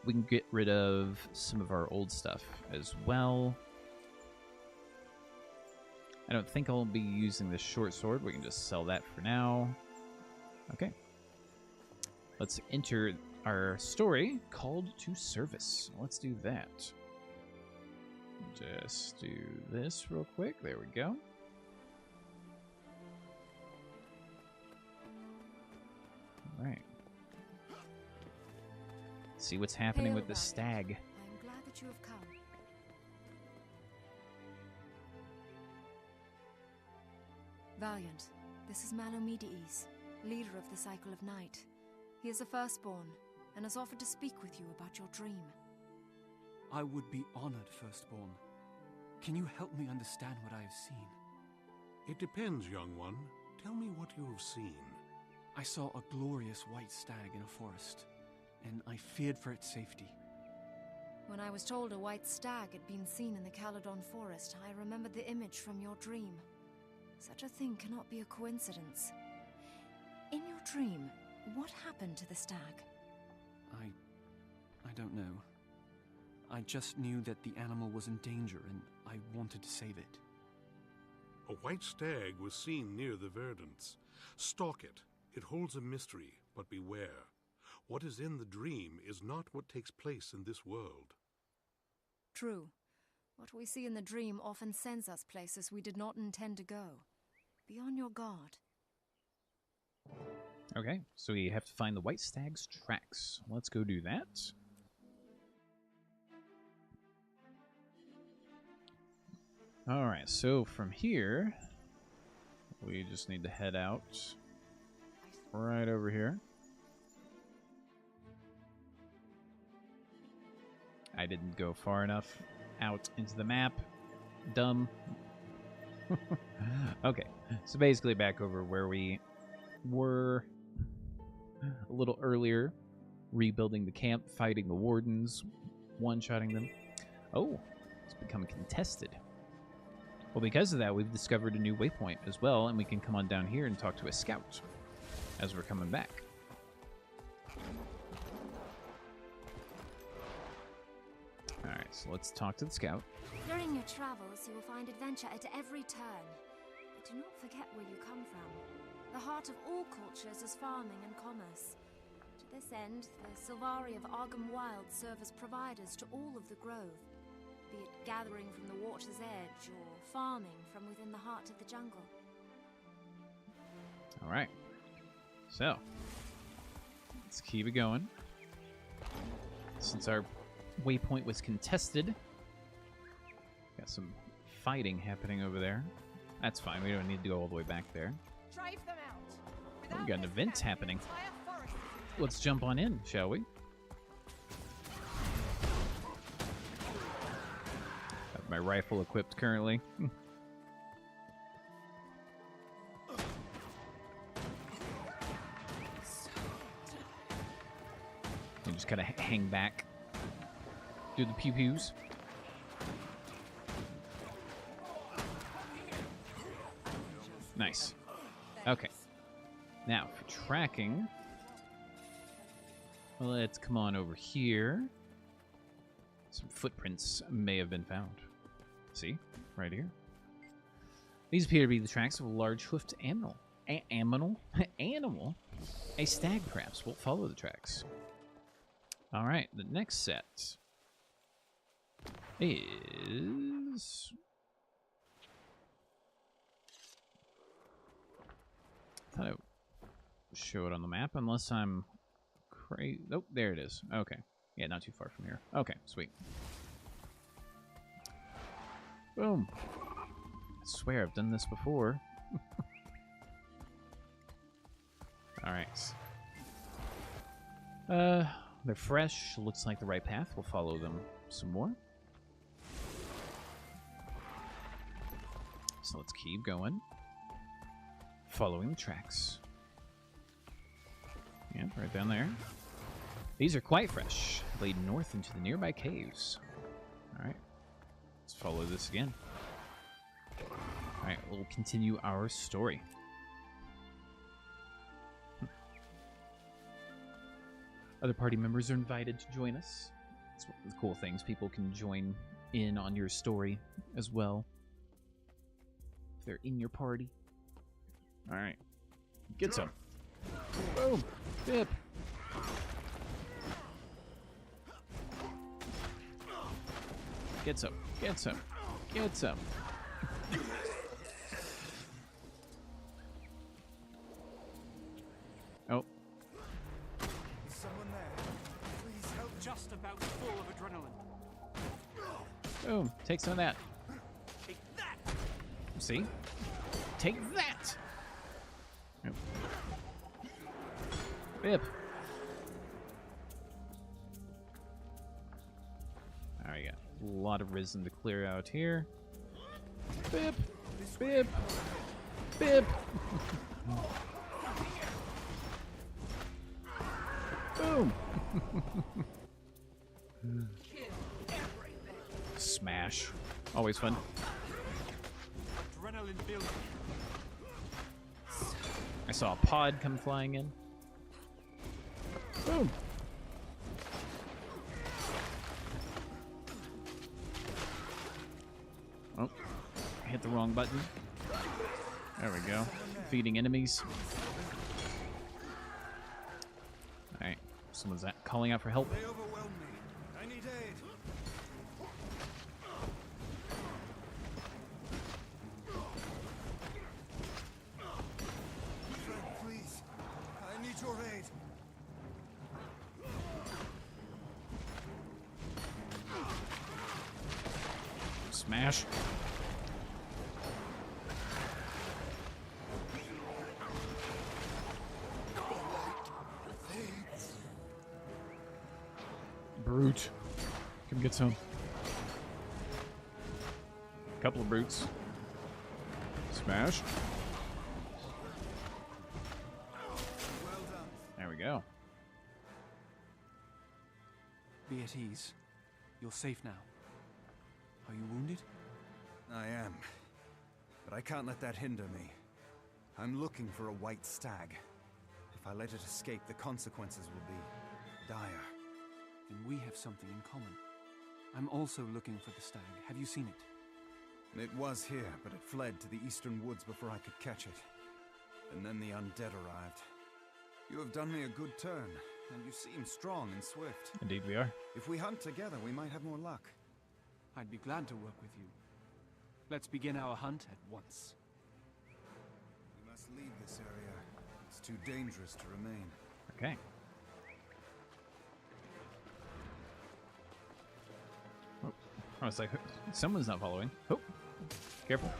We can get rid of some of our old stuff as well. I don't think I'll be using the short sword. We can just sell that for now. Okay. Let's enter our story, Called to Service. Let's do that. Just do this real quick. There we go. All right. See what's happening with the stag.
I'm glad that you have come. Valiant, this is Malomedes, leader of the Cycle of Night. He is a firstborn, and has offered to speak with you about your dream.
I would be honored, Firstborn. Can you help me understand what I have seen?
It depends, young one. Tell me what you have seen.
I saw a glorious white stag in a forest, and I feared for its safety.
When I was told a white stag had been seen in the Caledon forest, I remembered the image from your dream. Such a thing cannot be a coincidence. In your dream, what happened to the stag?
I don't know. I just knew that the animal was in danger, and I wanted to save it.
A white stag was seen near the Verdants. Stalk it. It holds a mystery, but beware. What is in the dream is not what takes place in this world.
True. What we see in the dream often sends us places we did not intend to go. Be on your guard.
Okay, so we have to find the white stag's tracks. Let's go do that. Alright, so from here, we just need to head out right over here. I didn't go far enough out into the map. Dumb. Okay, so basically back over where we were a little earlier, rebuilding the camp, fighting the wardens, one-shotting them. Oh, it's become contested. Well, because of that, we've discovered a new waypoint as well, and we can come on down here and talk to a scout as we're coming back. Alright, so let's talk to the scout.
During your travels, you will find adventure at every turn. But do not forget where you come from. The heart of all cultures is farming and commerce. To this end, the Sylvari of Argham Wild serve as providers to all of the Grove, be it gathering from the water's edge or farming from within the heart of the jungle.
All right. So, let's keep it going. Since our waypoint was contested, got some fighting happening over there. That's fine. We don't need to go all the way back there.
Drive them out.
Oh, we got an event happening. Let's jump on in, shall we? Got my rifle equipped currently. And just kind of hang back. Do the pew-pews. Nice. Okay. Now, for tracking, let's come on over here. Some footprints may have been found. See? Right here. These appear to be the tracks of a large hoofed animal. Animal? A stag, perhaps. We'll follow the tracks. All right, the next set is... I thought I would show it on the map, unless I'm crazy. Oh, there it is. Okay. Yeah, not too far from here. Okay, sweet. Boom. I swear I've done this before. Alright. They're fresh. Looks like the right path. We'll follow them some more. So let's keep going. Following the tracks. Yep, right down there. These are quite fresh. Lead north into the nearby caves. Alright. Let's follow this again. Alright, we'll continue our story. Other party members are invited to join us. It's one of the cool things. People can join in on your story as well. If they're in your party. Alright. Get some. Boom. Bip. Get some. Get some. Get some. Oh.
Someone there. Please help.
Just about full of adrenaline.
Boom. Take some of that.
Take that!
See? Take that! Oh. Bip. Alright, got a lot of risen to clear out here. Bip. Bip. Bip. Boom. Smash. Always fun.
Adrenaline building.
I saw a pod come flying in. Boom. Oh, I hit the wrong button. There we go. Defeating enemies. Alright, someone's calling out for help.
They overwhelm me. I need aid. Friend, please. I need your aid.
Smash. Brute. Come get some. Couple of brutes. Smash.
Well done.
There we go.
Be at ease. You're safe now. Are you wounded?
I am. But I can't let that hinder me. I'm looking for a white stag. If I let it escape, the consequences will be dire.
Then we have something in common. I'm also looking for the stag. Have you seen it?
It was here, but it fled to the eastern woods before I could catch it. And then the undead arrived. You have done me a good turn. and you seem strong and swift.
Indeed we are.
If we hunt together, we might have more luck.
I'd be glad to work with you. Let's begin our hunt at once.
We must leave this area. It's too dangerous to remain.
Okay. Oh, I was like, someone's not following. Oh, careful.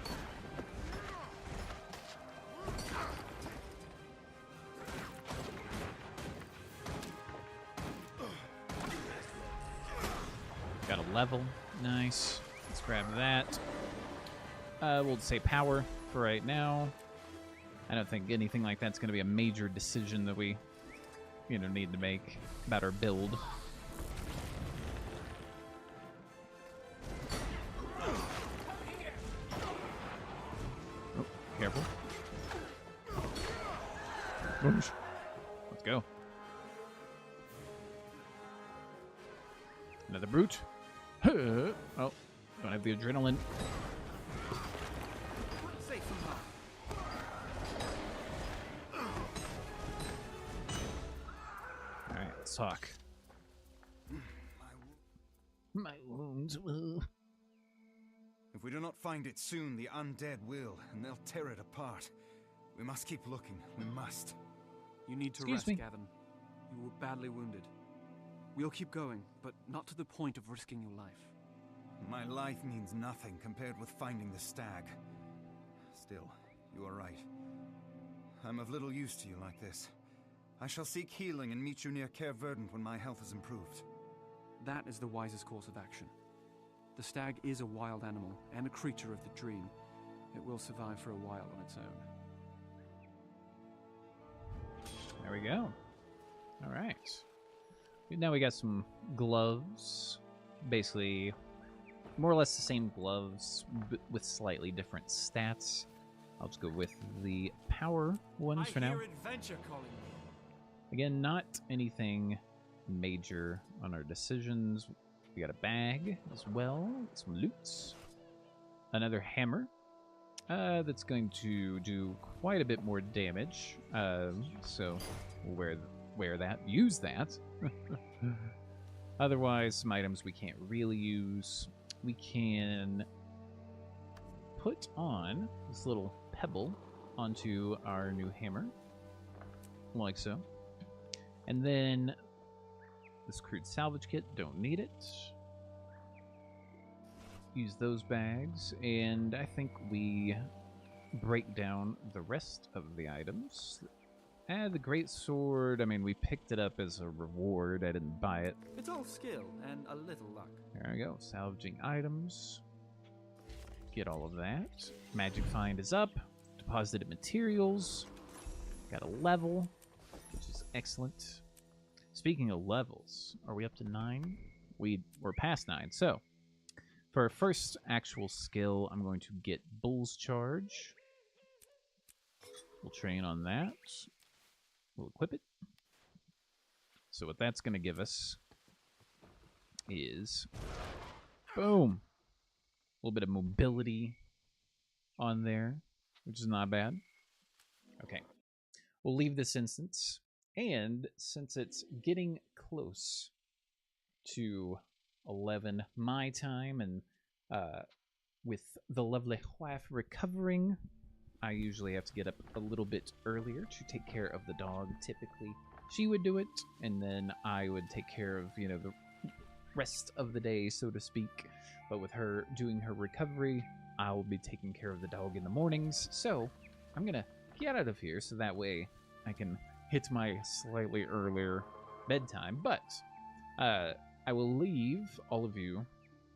Got a level. Nice. Let's grab that. We'll say power for right now. I don't think anything like that's going to be a major decision that we, need to make about our build. Oh, careful. Whoosh. Let's go. Another brute. Oh, don't have the adrenaline.
Safe from harm.
All right, let's talk. My wounds will.
If we do not find it soon, the undead will, and they'll tear it apart. We must keep looking. We must.
You need to
Excuse
rest,
me.
Gavin. You were badly wounded. We'll keep going, but not to the point of risking your life.
My life means nothing compared with finding the stag. Still, you are right. I'm of little use to you like this. I shall seek healing and meet you near Caer Verdant when my health is improved.
That is the wisest course of action. The stag is a wild animal and a creature of the dream. It will survive for a while on its own.
There we go. All right. Now we got some gloves. Basically, more or less the same gloves, but with slightly different stats. I'll just go with the power ones for now.
Adventure calling me.
Again, not anything major on our decisions. We got a bag as well, some loots, another hammer that's going to do quite a bit more damage. So we'll wear that, use that. Otherwise, some items we can't really use. We can put on this little pebble onto our new hammer, like so. And then this crude salvage kit, don't need it. Use those bags, and I think we break down the rest of the items. The great sword, I mean, we picked it up as a reward. I didn't buy it.
It's all skill and a little luck.
There we go. Salvaging items. Get all of that. Magic find is up. Deposited materials. Got a level, which is excellent. Speaking of levels, are we up to 9? We're past 9. So, for our first actual skill, I'm going to get Bull's Charge. We'll train on that. We'll equip it. So what that's going to give us is, boom, a little bit of mobility on there, which is not bad. Okay, we'll leave this instance, and since it's getting close to 11 my time, and with the lovely wife recovering, I usually have to get up a little bit earlier to take care of the dog. Typically, she would do it, and then I would take care of, the rest of the day, so to speak. But with her doing her recovery, I'll be taking care of the dog in the mornings. So I'm gonna get out of here so that way I can hit my slightly earlier bedtime. But I will leave all of you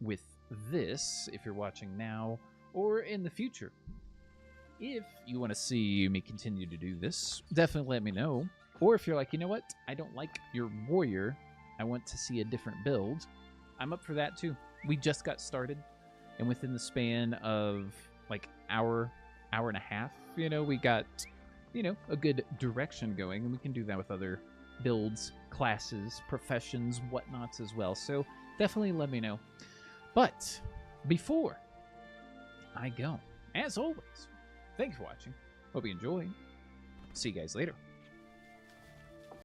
with this if you're watching now or in the future. If you want to see me continue to do this, definitely let me know. Or if you're like, you know what, I don't like your warrior, I want to see a different build, I'm up for that too. We just got started, and within the span of like hour and a half, we got, a good direction going, and we can do that with other builds, classes, professions, whatnots as well. So definitely let me know. But before I go, as always, thanks for watching. Hope you enjoy. See you guys later.